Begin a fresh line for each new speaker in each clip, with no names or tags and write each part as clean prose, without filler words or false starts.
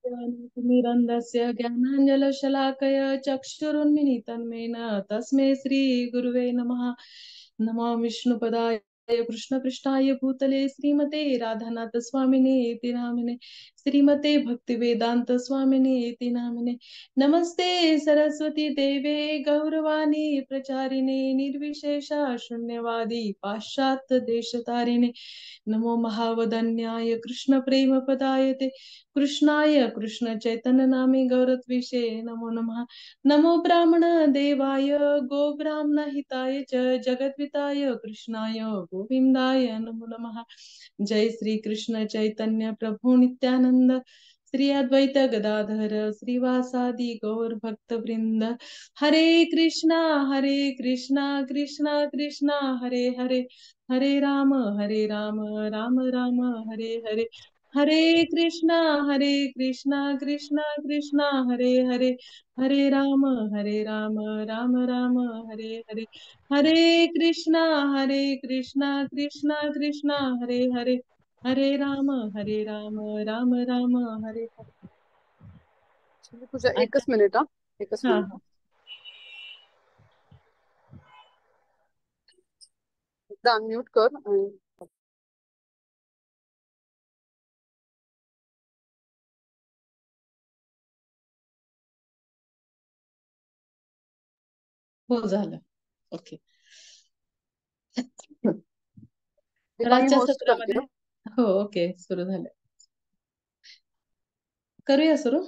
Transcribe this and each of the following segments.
ज्ञानतिमिरन्धस्य ज्ञानाञ्जनशलाकया चक्षुरुन्मिलितं येन तस्मै श्रीगुरुवे नमः। नमो विष्णुपदाय कृष्णपृष्ठाय भूतले श्रीमते राधानाथ स्वामिने इति नामिने, श्रीमते भक्तिवेदांत स्वामिने इति नामिने। नमस्ते सरस्वती देवे गौरवाणी प्रचारिणे निर्विशेष शून्यवादी पाश्चात्य देशतारिणे। नमो महावदन्याय कृष्ण प्रेम पदायते कृष्णाय कृष्ण चैतन्य नामे गौरत्विषे नमो नमः। नमो ब्राह्मण देवाय गो ब्राह्मण हिताय च जगद्विताय कृष्णाय गोविंदाय नमो नमः। जय श्री कृष्ण चैतन्य प्रभु नित्यानंद श्री अद्वैत गदाधर श्रीवासादि गौर भक्त वृंद। हरे कृष्णा कृष्णा कृष्णा हरे हरे, हरे राम राम राम हरे हरे। हरे कृष्णा कृष्णा कृष्णा हरे हरे, हरे राम राम राम हरे हरे। हरे कृष्णा कृष्णा कृष्णा हरे हरे, हरे राम राम राम हरे हरे।
पूजा एकच मिनिट हा, एकच
हा
मिनिट. एकदा अनम्यूट कर आणि
हो झालं. ओके. तर
दीपा मी
आजच्या
होस्ट करते
सत्रामध्ये हो ओके सुरू झालं. करूया सुरू.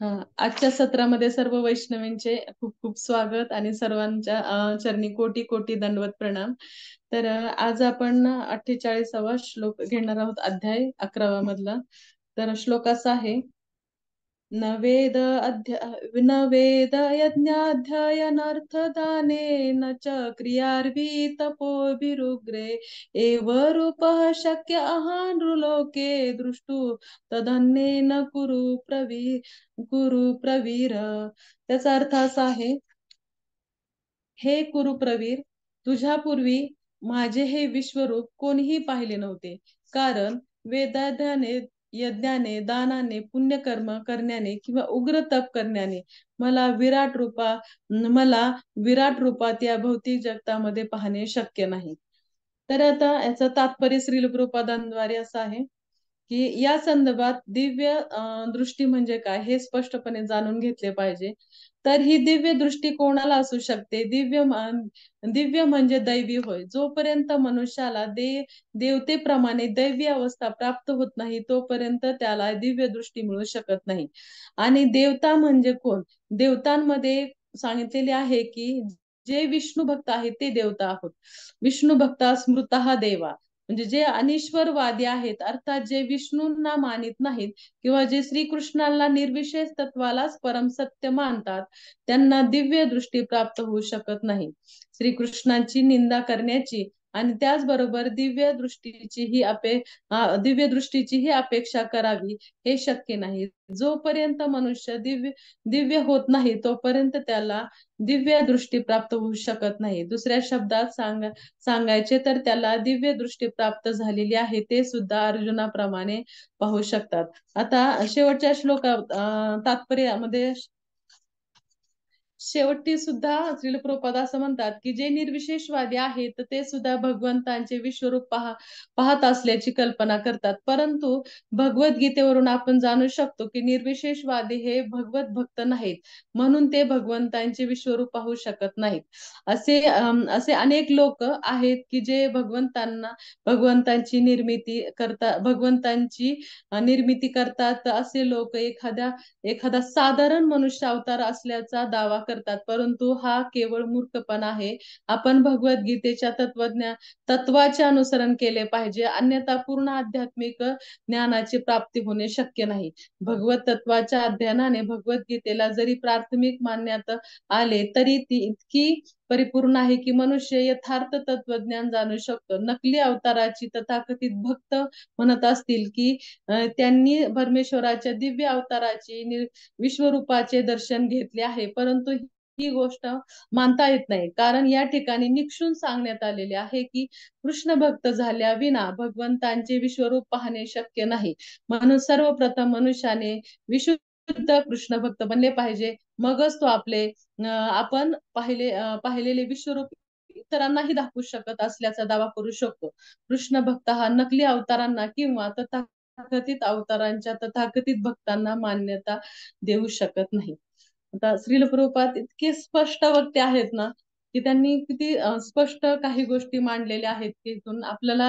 हा, आजच्या सत्रामध्ये सर्व वैष्णवींचे खूप खूप स्वागत आणि सर्वांच्या चरणी कोटी कोटी दंडवत प्रणाम. तर आज आपण 48वा श्लोक घेणार आहोत, अध्याय 11 मधला. तर श्लोक असा आहे, न वेद यज्ञाध्ययनार्थदाने न च क्रियार्वी तपोभिरुग्रे एव रूपः शक्य अहानृलोके दृष्टु तदन्येन कुरु प्रवीर. त्याचा अर्थ असा आहे, हे कुरुप्रवीर, तुझ्यापूर्वी माझे हे विश्वरूप कोणीही पाहिले नव्हते. कारण वेदाध्याने यज्ञाने दानाने पुण्यकर्म करण्याने किंवा उग्र तप करण्याने मला विराट रूपात या भौतिक जगतामध्ये पाहणे शक्य नाही. तर आता याचं तात्पर्य श्रील प्रभुपादांद्वारे असं आहे की या संदर्भात दिव्य दृष्टी म्हणजे काय हे स्पष्टपणे जाणून घेतले पाहिजे. तर ही दिव्य दृष्टी कोणाला असू शकते? दिव्य म्हणजे दैवी होय. जोपर्यंत मनुष्याला देवतेप्रमाणे दैवी अवस्था प्राप्त होत नाही तोपर्यंत त्याला दिव्य दृष्टी मिळू शकत नाही. आणि देवता म्हणजे कोण? देवतांमध्ये सांगितलेले आहे की जे विष्णू भक्त आहेत ते देवता आहोत. विष्णू भक्ता स्मृतः देवा, म्हणजे जे अनिश्वरवादी आहेत, अर्थात जे विष्णूंना मानित नाहीत किंवा जे श्रीकृष्णाला निर्विशेष तत्वालाच परम सत्य मानतात, त्यांना दिव्य दृष्टी प्राप्त होऊ शकत नाही. श्रीकृष्णांची निंदा करण्याची आणि त्याचबरोबर दिव्य दृष्टीचीही अपेक्षा करावी हे शक्य नाही. जोपर्यंत मनुष्य दिव्य होत नाही तोपर्यंत त्याला दिव्य दृष्टी प्राप्त होऊ शकत नाही. दुसऱ्या शब्दात सांगायचे तर त्याला दिव्य दृष्टी प्राप्त झालेली आहे ते सुद्धा अर्जुनाप्रमाणे पाहू शकतात. आता शेवटच्या श्लोकात तात्पर्यामध्ये शेवटी सुद्धा श्रील प्रभुपाद असं म्हणतात की जे निर्विशेषवादी आहेत ते सुद्धा भगवंतांचे विश्वरूप पाहत असल्याची कल्पना करतात. परंतु भगवद्गीतेवरून आपण जाणू शकतो की निर्विशेषवादी हे भगवत भक्त नाहीत, म्हणून ते भगवंतांचे विश्वरूप पाहू शकत नाहीत. असे अनेक लोक आहेत की जे भगवंतांची निर्मिती करतात. असे लोक एखादा साधारण मनुष्य अवतार असल्याचा दावा करतात, परंतु हा केवळ मूर्खपणा आहे. आपण भगवद्गीतेच्या तत्वाचे अनुसरण केले पाहिजे, अन्यथा पूर्ण आध्यात्मिक ज्ञानाची प्राप्ती होणे शक्य नाही. भगवत तत्वाच्या अध्ययनाने भगवद्गीतेला जरी प्राथमिक मानण्यात आले तरी ती इतकी परिपूर्ण आहे की मनुष्य यथार्थ तत्वज्ञान जाणू शकतो. नकली अवताराची तथाकथित भक्त म्हणत असतील की त्यांनी परमेश्वराच्या दिव्य अवताराची विश्वरूपाचे दर्शन घेतले आहे, परंतु ही गोष्ट मानता येत नाही, कारण या ठिकाणी निक्षून सांगण्यात आलेले आहे की कृष्ण भक्त झाल्या विना भगवंतांचे विश्वरूप पाहणे शक्य नाही. म्हणून सर्वप्रथम मनुष्याने विशुद्ध कृष्ण भक्त बनले पाहिजे, मगच तो आपण पाहिलेले विश्वरूप इतरांनाही दाखवू शकत असल्याचा दावा करू शकतो. कृष्ण भक्त हा नकली अवतारांना किंवा तथाकथित अवतारांच्या तथाकथित भक्तांना मान्यता देऊ शकत नाही. आता श्रील प्रभुपाद इतके स्पष्ट वक्ते आहेत ना, की त्यांनी किती स्पष्ट काही गोष्टी मांडलेल्या आहेत, की इथून आपल्याला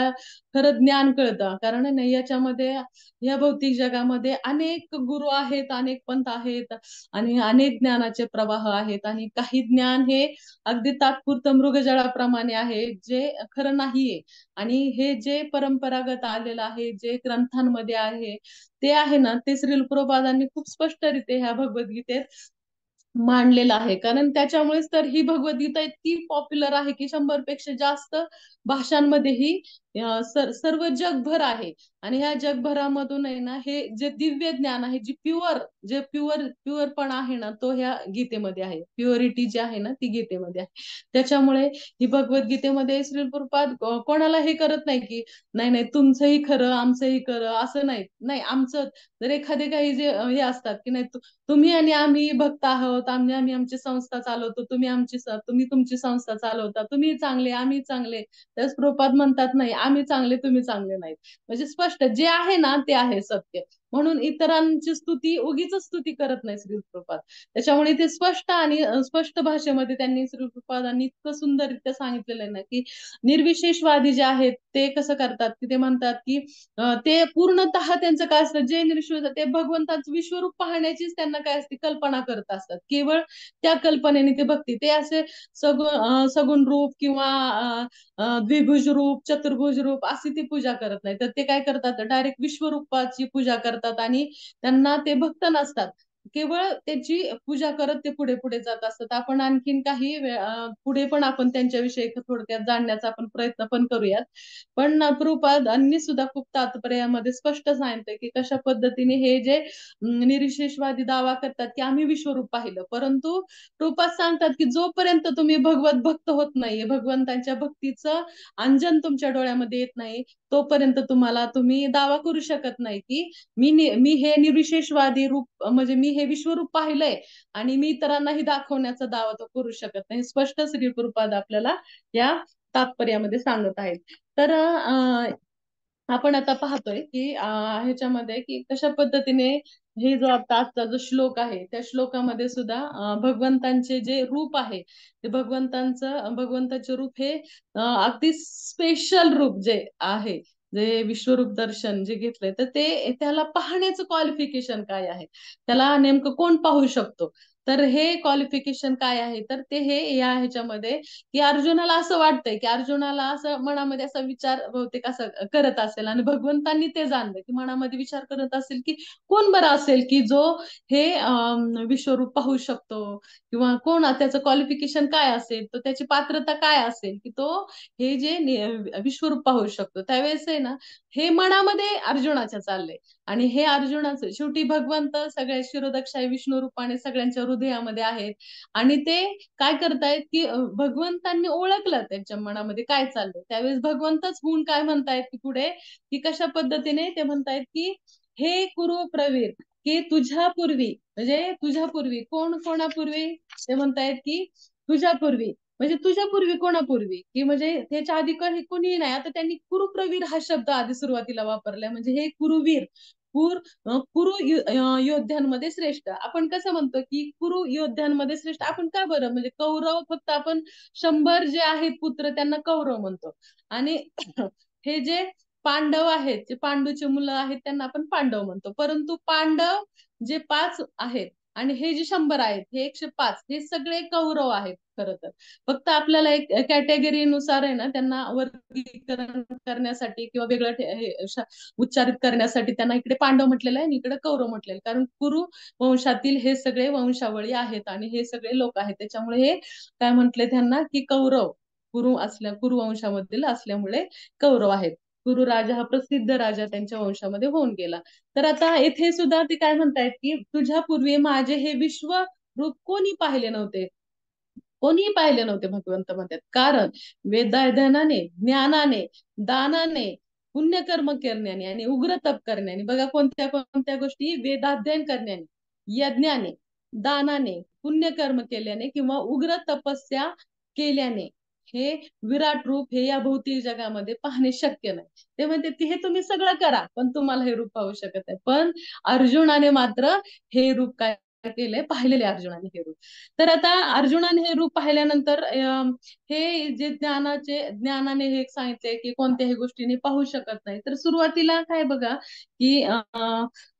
खरं ज्ञान कळतं. कारण आहे ना, याच्यामध्ये या भौतिक जगामध्ये अनेक गुरु आहेत, अनेक पंथ आहेत आणि अनेक ज्ञानाचे प्रवाह आहेत, आणि काही ज्ञान हे अगदी तात्पुरतं मृगजळाप्रमाणे आहे, जे खरं नाहीये. आणि हे जे परंपरागत आलेलं आहे, जे ग्रंथांमध्ये आहे, ते आहे ना, ते श्रील प्रभुपादांनी खूप स्पष्टरीत्या ह्या भगवद्गीतेत मांडलेलं आहे. कारण त्याच्यामुळेच तर ही भगवद्गीता इतकी पॉप्युलर आहे की 100 पेक्षा जास्त भाषांमध्ये ही सर्व जगभर आहे. आणि ह्या जगभरामधून आहे ना, हे जे दिव्य ज्ञान आहे, जे प्युअर पण आहे ना, तो ह्या गीतेमध्ये आहे. प्युरिटी जी आहे ना, ती गीतेमध्ये आहे. त्याच्यामुळे ही भगवद्गीतेमध्ये श्री प्रभुपाद कोणाला हे करत नाही की नाही नाही, तुमचंही खरं आमचंही खरं, असं नाही. नाही, आमचं जर एखादे काही जे हे असतात की नाही, तुम्ही आणि आम्ही भक्त आहोत, आम्ही आम्ही आमची संस्था चालवतो, तुम्ही तुमची संस्था चालवता, तुम्ही चांगले आम्ही चांगले. त्याच प्रभुपाद म्हणतात नाही, आम्ही चांगले तुम्ही चांगले नाहीत. म्हणजे स्पष्ट जे आहे ना, ते आहे सत्य. म्हणून इतरांची स्तुती उगीच स्तुती करत नाही श्री प्रभुपाद. त्याच्यामुळे ते स्पष्ट आणि स्पष्ट भाषेमध्ये त्यांनी श्री प्रभुपादांनी इतकं सुंदररित्या सांगितलेलं आहे ना, की निर्विशेषवादी जे आहेत ते कसं करतात, की ते म्हणतात की ते पूर्णतः त्यांचं काय असतं, जे निर्विशेष ते भगवंताचं विश्वरूप पाहण्याचीच त्यांना काय असते, कल्पना करत असतात. केवळ त्या कल्पनेने ते भक्ती, ते असे सगुण रूप किंवा द्विभुज रूप, चतुर्भुज रूप अशी ती पूजा करत नाही. तर ते काय करतात, डायरेक्ट विश्वरूपाची पूजा करतात आणि त्यांना ते भक्त नसतात. केवळ त्याची पूजा करत ते पुढे पुढे जात असतात. आपण आणखीन काही पुढे पण आपण त्यांच्याविषयी थोडक्यात जाणण्याचा आपण प्रयत्न पण करूयात. पण प्रभुपादांनी सुद्धा खूप तात्पर्यामध्ये स्पष्ट सांगितलंय की कशा पद्धतीने हे जे निरीश्वरवादी दावा करतात की आम्ही विश्वरूप पाहिलं, परंतु प्रभुपाद सांगतात की जोपर्यंत तुम्ही भगवत भक्त होत नाहीये, भगवंतांच्या भक्तीचं अंजन तुमच्या डोळ्यामध्ये येत नाही, तोपर्यंत तुम्ही दावा करू शकत नाही की मी हे निर्विशेषवादी रूप, म्हणजे मी हे विश्वरूप पाहिलंय आणि मी इतरांनाही दाखवण्याचा दावा तो करू शकत नाही. स्पष्ट श्री प्रभुपाद आपल्याला या तात्पर्यामध्ये सांगत आहेत. तर आपण आता पाहतोय की ह्याच्यामध्ये की कशा पद्धतीने हे जो आता आजचा जो श्लोक आहे, त्या श्लोकामध्ये सुद्धा भगवंतांचे जे रूप आहे, ते भगवंताचे रूप हे अगदी स्पेशल रूप जे आहे, जे विश्वरूप दर्शन जे घेतलंय, तर ते त्याला पाहण्याचं क्वालिफिकेशन काय आहे, त्याला नेमकं कोण पाहू शकतो. तर हे क्वालिफिकेशन काय आहे, तर ते हे या ह्याच्यामध्ये की अर्जुनाला असं वाटतंय, की अर्जुनाला असं मनामध्ये असा विचार बहुतेक असं करत असेल, आणि भगवंतांनी ते जाणलं की मनामध्ये विचार करत असेल की कोण बरं असेल की जो हे विश्वरूप पाहू शकतो, किंवा त्याचं क्वालिफिकेशन काय असेल, तर त्याची पात्रता काय असेल की तो हे जे विश्वरूप पाहू शकतो. त्यावेळेस आहे ना, हे मनामध्ये अर्जुनाच्या चाललंय. आणि हे अर्जुनाचं शेवटी भगवंत सगळ्या शिरोदक्षाई विष्णू रूपाने सगळ्यांच्या हृदयामध्ये आहेत. आणि ते काय करतायत की भगवंतांनी ओळखलं त्यांच्या मनामध्ये काय चाललंय. त्यावेळेस भगवंतच होऊन काय म्हणतायत की पुढे, की कशा पद्धतीने ते म्हणतायत की हे कुरु प्रवीर, की तुझ्यापूर्वी कोणापूर्वी, ते म्हणतायत की तुझ्यापूर्वी, म्हणजे तुझ्यापूर्वी कोणापूर्वी, की म्हणजे त्याच्या आधी कोणीही नाही. आता त्यांनी कुरुप्रवीर हा शब्द आधी सुरुवातीला वापरलाय, म्हणजे हे कुरुवीर, योद्ध्यांमध्ये श्रेष्ठ. आपण कसं म्हणतो की कुरु योद्ध्यांमध्ये श्रेष्ठ, आपण का बरं, म्हणजे कौरव फक्त आपण 100 जे आहेत पुत्र त्यांना कौरव म्हणतो, आणि हे जे पांडव आहेत, जे पांडूचे मुलं आहेत त्यांना आपण पांडव म्हणतो. परंतु पांडव जे 5 आहेत आणि हे जे 100 आहेत, हे 105, हे सगळे कौरव आहेत खरं तर. फक्त आपल्याला एक कॅटेगरी नुसार आहे ना, त्यांना वर्गीकरण करण्यासाठी किंवा वेगळं उच्चारित करण्यासाठी त्यांना इकडे पांडव म्हटलेलं आहे आणि इकडे कौरव म्हटलेलं आहे. कारण कुरु वंशातील हे सगळे वंशावळी आहेत आणि हे सगळे लोक आहेत. त्याच्यामुळे हे काय म्हटले त्यांना की कौरव, कुरु वंशामधील असल्यामुळे कौरव आहेत. कुरु राजा हा प्रसिद्ध राजा त्यांच्या वंशामध्ये होऊन गेला. तर आता येथे सुद्धा ते काय म्हणतायत की तुझ्या पूर्वी माझे हे विश्व रूप कोणी पाहिले नव्हते. कोणीही पाहिले नव्हते भगवंत म्हणतात. कारण वेदाध्ययनाने, ज्ञानाने, दानाने, पुण्यकर्म करण्याने आणि उग्र तप करण्याने, बघा कोणत्या कोणत्या गोष्टी, वेदाध्ययन करण्याने, यज्ञाने, दानाने, पुण्यकर्म केल्याने किंवा उग्र तपस्या केल्याने हे विराट रूप हे या भौतिक जगामध्ये पाहणे शक्य नाही. ते म्हणते की हे तुम्ही सगळं करा पण तुम्हाला हे रूप पाहू शकत नाही. पण अर्जुनाने मात्र हे रूप काय केलंय, पाहिलेले अर्जुनाने हे रूप. तर आता अर्जुनाने हे रूप पाहिल्यानंतर हे जे ज्ञानाने हे सांगितले की कोणत्याही गोष्टीने पाहू शकत नाही. तर सुरुवातीला काय बघा की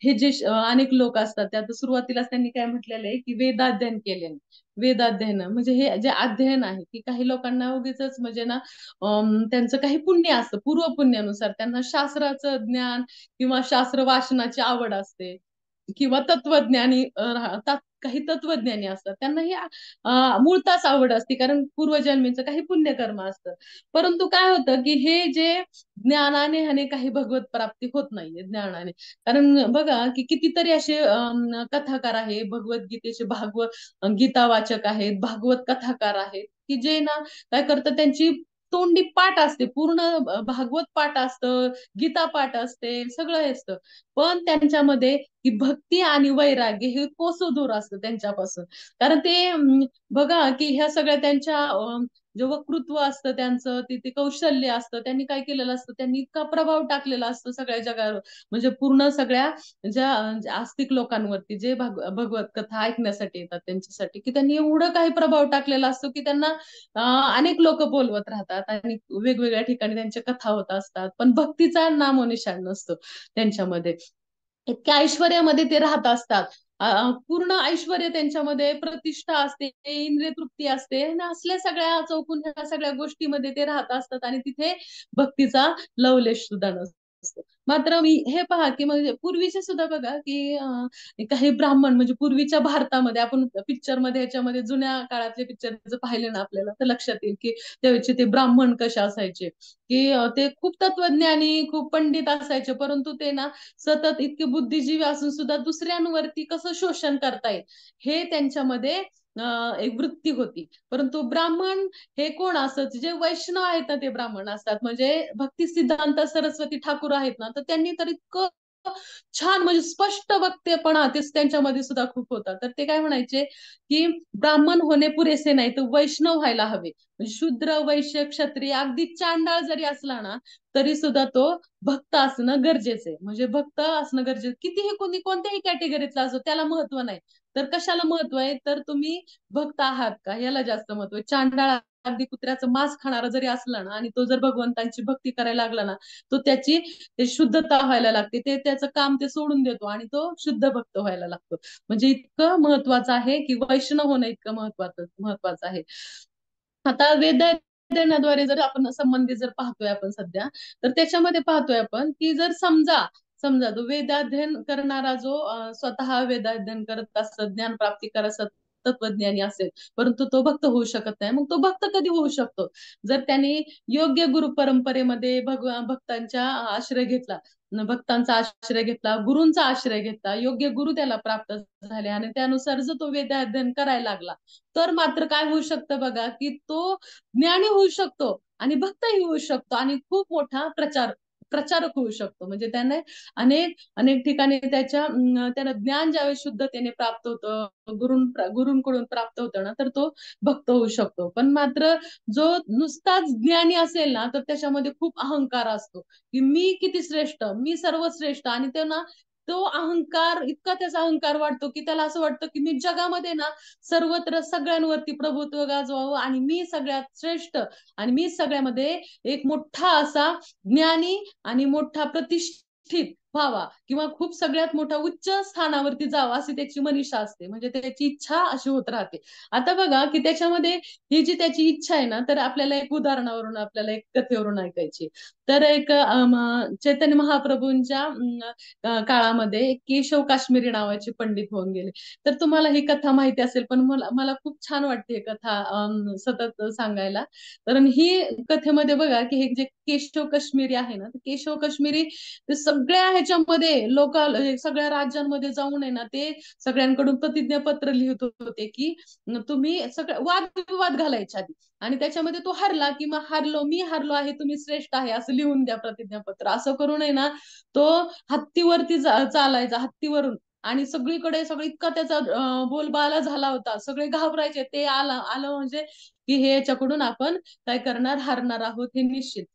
हे जे अनेक लोक असतात त्यात सुरुवातीलाच त्यांनी काय म्हटलेलं आहे की वेदाध्ययन केले. वेदाध्ययन म्हणजे हे जे अध्ययन आहे की काही लोकांना उगीच म्हणजे ना त्यांचं काही पुण्य असतं, पूर्व पुण्यानुसार त्यांना शास्त्राचं ज्ञान किंवा शास्त्र वाचनाची आवड असते किंवा तत्वज्ञानी राहतात, काही तत्वज्ञानी असतात त्यांना ही मूळताच आवड असते कारण पूर्वजन्मीचं काही पुण्यकर्म असतं. परंतु काय होतं की हे जे ज्ञानाने ह्याने काही भगवत प्राप्ती होत नाहीये ज्ञानाने. कारण बघा की कितीतरी असे कथाकार आहे, भगवद्गीतेचे गीता वाचक आहेत, भागवत कथाकार आहेत की जे ना काय करतात, त्यांची तोंडी पाठ असते, पूर्ण भागवत पाठ असतं, गीता पाठ असते, सगळं हे असतं. पण त्यांच्यामध्ये की भक्ती आणि वैराग्य हे कोसो असतं त्यांच्यापासून. कारण ते बघा की ह्या सगळ्या त्यांच्या जे वक्तृत्व असतं त्यांचं, ते कौशल्य असतं, त्यांनी काय केलेलं असतं, त्यांनी इतका प्रभाव टाकलेला असतो सगळ्या जगावर, म्हणजे पूर्ण सगळ्या ज्या आस्तिक लोकांवरती जे भगवत कथा ऐकण्यासाठी येतात त्यांच्यासाठी, की त्यांनी एवढं काही प्रभाव टाकलेला असतो की त्यांना अनेक लोक बोलवत राहतात आणि वेगवेगळ्या ठिकाणी त्यांच्या कथा होत असतात. पण भक्तीचा नामोनिशाण नसतो त्यांच्यामध्ये. इतक्या ऐश्वर्यामध्ये ते राहत असतात. पूर्ण ऐश्वर्य त्यांच्यामध्ये, प्रतिष्ठा असते, इंद्रिय तृप्ती असते आणि असल्या सगळ्या चौकून ह्या सगळ्या गोष्टीमध्ये ते राहत असतात आणि तिथे भक्तीचा लवलेश सुद्धा नसतो. मात्र मी हे पहा की म्हणजे पूर्वीचे सुद्धा बघा की काही ब्राह्मण म्हणजे पूर्वीच्या भारतामध्ये आपण पिक्चर मध्ये ह्याच्यामध्ये जुन्या काळातले पिक्चर जर पाहिले ना आपल्याला तर लक्षात येईल की त्यावेळेचे ते ब्राह्मण कसे असायचे की ते खूप तत्वज्ञानी, खूप पंडित असायचे, परंतु ते ना सतत इतके बुद्धिजीवी असून सुद्धा दुसऱ्यांवरती कसं शोषण करता येईल हे त्यांच्यामध्ये एक वृत्ती होती. परंतु ब्राह्मण हे कोण असत, जे वैष्णव आहेत ना ते ब्राह्मण असतात, म्हणजे भक्ती सिद्धांत सरस्वती ठाकूर आहेत ना, तर त्यांनी तर इतकं छान म्हणजे स्पष्ट वक्तेपणा तेच त्यांच्यामध्ये सुद्धा खूप होता. तर ते काय म्हणायचे की ब्राह्मण होणे पुरेसे नाही तर वैष्णव व्हायला हवे. म्हणजे शूद्र, वैश्य, क्षत्रिय, अगदी चांडाळ जरी असला ना तरी सुद्धा तो भक्त असणं गरजेचं आहे. म्हणजे भक्त असणं गरजेचं, कितीही कोणी कोणत्याही कॅटेगरीतला असो त्याला महत्व नाही. तर कशाला महत्व आहे, तर तुम्ही भक्त आहात का याला जास्त महत्व आहे. चांडाळ अगदी कुत्र्याचं मांस खाणारा जरी असला ना आणि तो जर भगवंतांची भक्ती करायला लागला ना, तो त्याची ते शुद्धता व्हायला लागते, ते त्याचं काम ते सोडून देतो आणि तो शुद्ध भक्त व्हायला लागतो. म्हणजे इतकं महत्वाचं आहे की वैष्णव होणं इतकं महत्वाचं आहे. आता वेद अध्ययनाद्वारे जर आपण संबंधी जर पाहतोय आपण सध्या, तर त्याच्यामध्ये पाहतोय आपण की जर समजा समजा तो वेदाध्ययन करणारा जो स्वतः वेदाध्ययन करत असत, ज्ञान प्राप्ती करत असत, तत्वज्ञानी असेल, परंतु तो भक्त होऊ शकत नाही. मग तो भक्त कधी होऊ शकतो, जर त्यांनी योग्य गुरु परंपरेमध्ये भक्तांच्या आश्रय घेतला, भक्तांचा आश्रय घेतला, गुरूंचा आश्रय घेतला, योग्य गुरु त्याला प्राप्त झाले आणि त्यानुसार जर तो वेदाध्ययन करायला लागला, तर मात्र काय होऊ शकतं बघा की तो ज्ञानी होऊ शकतो आणि भक्तही होऊ शकतो आणि खूप मोठा प्रचारक होऊ शकतो. म्हणजे त्याने अनेक अनेक ठिकाणी त्याला ज्ञान ज्यावेळेस शुद्धतेने प्राप्त होतं, गुरूंकडून प्राप्त होतं ना, तर तो भक्त होऊ शकतो. पण मात्र जो नुसताच ज्ञानी असेल ना, तर त्याच्यामध्ये खूप अहंकार असतो की मी किती श्रेष्ठ, मी सर्वश्रेष्ठ, आणि तो ना तो अहंकार, इतका त्याचा अहंकार वाटतो की त्याला असं वाटतं की मी जगामध्ये ना सर्वत्र सगळ्यांवरती प्रभुत्व गाजवावं आणि मी सगळ्यात श्रेष्ठ आणि मी सगळ्यामध्ये एक मोठा असा ज्ञानी आणि मोठा प्रतिष्ठित व्हावा किंवा खूप सगळ्यात मोठा उच्च स्थानावरती जावा अशी त्याची मनीषा असते. म्हणजे त्याची इच्छा अशी होत राहते. आता बघा की त्याच्यामध्ये ही जी त्याची इच्छा आहे ना, तर आपल्याला एक उदाहरणावरून, आपल्याला एक कथेवरून ऐकायची. तर एक चैतन्य महाप्रभूंच्या काळामध्ये केशव काश्मीरी नावाचे पंडित होऊन गेले. तर तुम्हाला ही कथा माहिती असेल, पण मला मला खूप छान वाटते ही कथा सतत सांगायला. कारण ही कथेमध्ये बघा की हे जे केशव काश्मीरी आहे ना, केशव काश्मीरी ते सगळ्या ह्याच्यामध्ये लोक सगळ्या राज्यांमध्ये जाऊन आहे ना ते सगळ्यांकडून प्रतिज्ञापत्र लिहित होते की तुम्ही सगळं वादविवाद घालायच्या आधी, आणि त्याच्यामध्ये तो हरला की मग हारलो मी हारलो आहे तुम्ही श्रेष्ठ आहे असं लिहून द्या प्रतिज्ञापत्र, असं करून आहे ना तो हत्तीवरती चालायचा, हत्तीवरून. आणि सगळीकडे सगळं इतका त्याचा बोलबाला झाला होता, सगळे घाबरायचे, ते आलं आलं म्हणजे की हे याच्याकडून आपण काय करणार, हारणार आहोत हे निश्चित.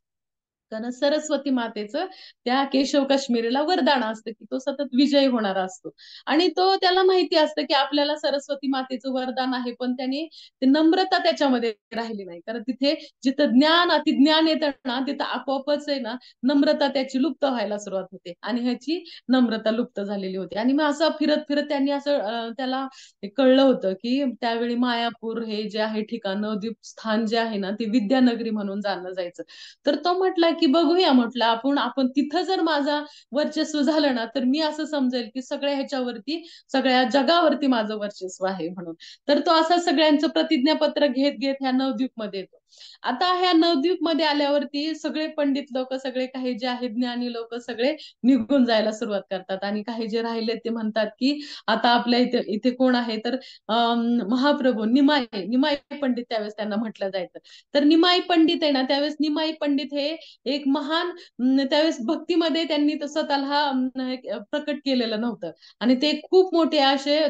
कारण सरस्वती मातेचं त्या केशव काश्मीरीला वरदान असतं की तो सतत विजयी होणार असतो. आणि तो त्याला माहिती असतं की आपल्याला सरस्वती मातेचं वरदान आहे, पण त्याने ते नम्रता त्याच्यामध्ये राहिली नाही. कारण तिथे जिथं ज्ञान अति ज्ञान येतं ना तिथं आपोआपच आहे ना नम्रता त्याची लुप्त व्हायला सुरुवात होते, आणि ह्याची नम्रता लुप्त झालेली होती. आणि मग असं फिरत फिरत त्यांनी असं त्याला कळलं होतं की त्यावेळी मायापूर हे जे आहे ठिकाण, नवद्वीप स्थान जे आहे ना ते विद्यानगरी म्हणून जाणलं जायचं. तर तो म्हटला की बघूया, म्हटलं आपण आपण तिथं जर माझा वर्चस्व झालं ना तर मी असं समजेल की सगळ्या ह्याच्यावरती, सगळ्या जगावरती माझं वर्चस्व आहे म्हणून. तर तो असं सगळ्यांचं प्रतिज्ञापत्र घेत घेत ह्या नवद्वीप मध्ये येतो. आता ह्या नवद्वीप मध्ये आल्यावरती सगळे पंडित लोक, सगळे काही जे आहेत ज्ञानी लोक सगळे निघून जायला सुरुवात करतात, आणि काही जे राहिले ते म्हणतात की आता आपल्या इथे इथे कोण आहे, तर महाप्रभू निमाई निमाई पंडित त्यावेळेस त्यांना म्हटलं जायचं. तर निमाई पंडित आहे ना, त्यावेळेस निमाई पंडित हे एक महान त्यावेळेस भक्तीमध्ये त्यांनी स्वतःला प्रकट केलेलं नव्हतं, आणि ते खूप मोठे असे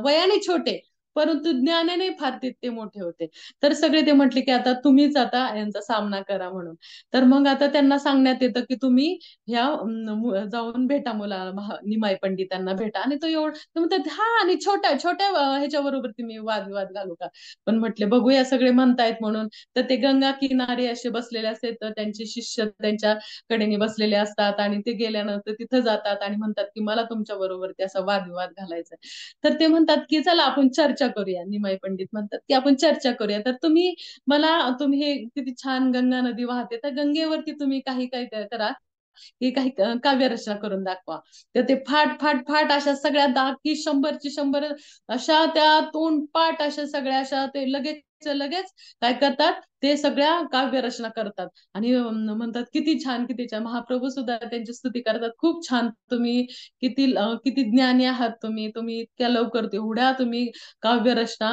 वयाने छोटे परंतु ज्ञानाने फार ते मोठे होते. तर सगळे ते म्हटले की आता तुम्हीच आता यांचा सामना करा म्हणून. तर मग आता त्यांना सांगण्यात येतं की तुम्ही ह्या जाऊन भेटा मुला निमाई पंडितांना भेटा. आणि तो एवढं तर म्हणतात हा, आणि छोट्या छोट्या ह्याच्याबरोबर तुम्ही वादविवाद घालू का. पण म्हटले बघूया सगळे म्हणतायत म्हणून. तर ते गंगा किनारे असे बसलेले असतात, तर त्यांचे शिष्य त्यांच्या कडेने बसलेले असतात, आणि ते गेल्यानंतर तिथं जातात आणि म्हणतात की मला तुमच्या बरोबर ते असा वादविवाद घालायचा. तर ते म्हणतात की चला आपण चर्चा करूया. निमाई पंडित म्हणतात की आपण चर्चा करूया. तर तुम्ही हे किती छान गंगा नदी वाहते, तर गंगेवरती तुम्ही काही काही करा की काही काव्य रचना करून दाखवा. तर ते फाट फाट फाट अशा सगळ्या की 100ची 100 अशा त्या तोंडपाठ अशा सगळ्या अशा ते लगेच लगेच काय करतात, ते सगळ्या काव्य रचना करतात. आणि म्हणतात किती छान किती छान. महाप्रभू सुद्धा त्यांची स्तुती करतात, खूप छान तुम्ही, किती ज्ञानी आहात तुम्ही, तुम्ही इतक्या लवकर एवढ्या तुम्ही काव्य रचना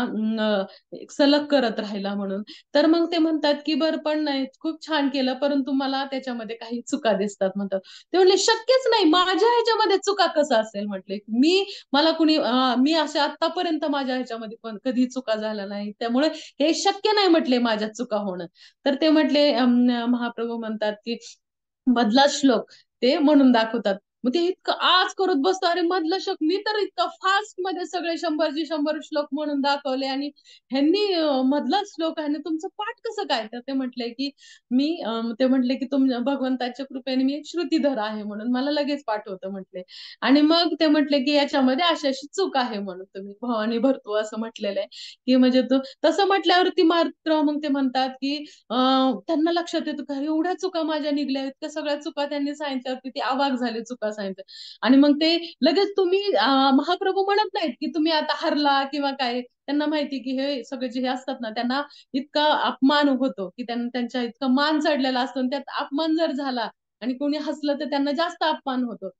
सलग करत राहिला म्हणून. तर मग ते म्हणतात की बरं पण नाही, खूप छान केलं परंतु मला त्याच्यामध्ये काही चुका दिसतात म्हणतात. ते म्हणले शक्यच नाही, माझ्या ह्याच्यामध्ये चुका कसं असेल, म्हटले मला कुणी मी असे आतापर्यंत माझ्या ह्याच्यामध्ये पण कधी चुका झाल्या नाही, त्यामुळे हे शक्य नाही म्हटले माझ्या चुका होणं. तर ते म्हटले महाप्रभू म्हणतात की मधला श्लोक ते म्हणून दाखवतात. मग ते इतकं आज करत बसतो, अरे मधला श्लोक मी तर इतकं फास्ट मध्ये सगळे 100ची 100 श्लोक म्हणून दाखवले, आणि ह्यांनी मधला श्लोक आहे ना तुमचं पाठ कसं काय. तर ते म्हटले की ते म्हटले की भगवंताच्या कृपेने मी एक श्रुतीधर आहे म्हणून मला लगेच पाठ होतं म्हटले. आणि मग ते म्हटले की याच्यामध्ये अशी अशी चूक आहे म्हणून तुम्ही भवानी भरतो असं म्हटलेलं आहे, की म्हणजे तू तसं म्हटल्यावरती मात्र मग ते म्हणतात की त्यांना लक्षात येतं का एवढ्या चुका माझ्या निघल्या, इतक्या सगळ्या चुका त्यांनी सांगितल्यावरती ते अवाक झाले चुका सांगितल्या. आणि मग ते लगेच तुम्ही महाप्रभू म्हणत नाहीत की तुम्ही आता हरला किंवा काय. त्यांना माहिती की हे सगळे जे हे असतात ना त्यांना इतका अपमान होतो की त्यांच्या इतका मान चढलेला असतो, आणि त्यात अपमान जर झाला आणि कोणी हसलं तर त्यांना जास्त अपमान होतो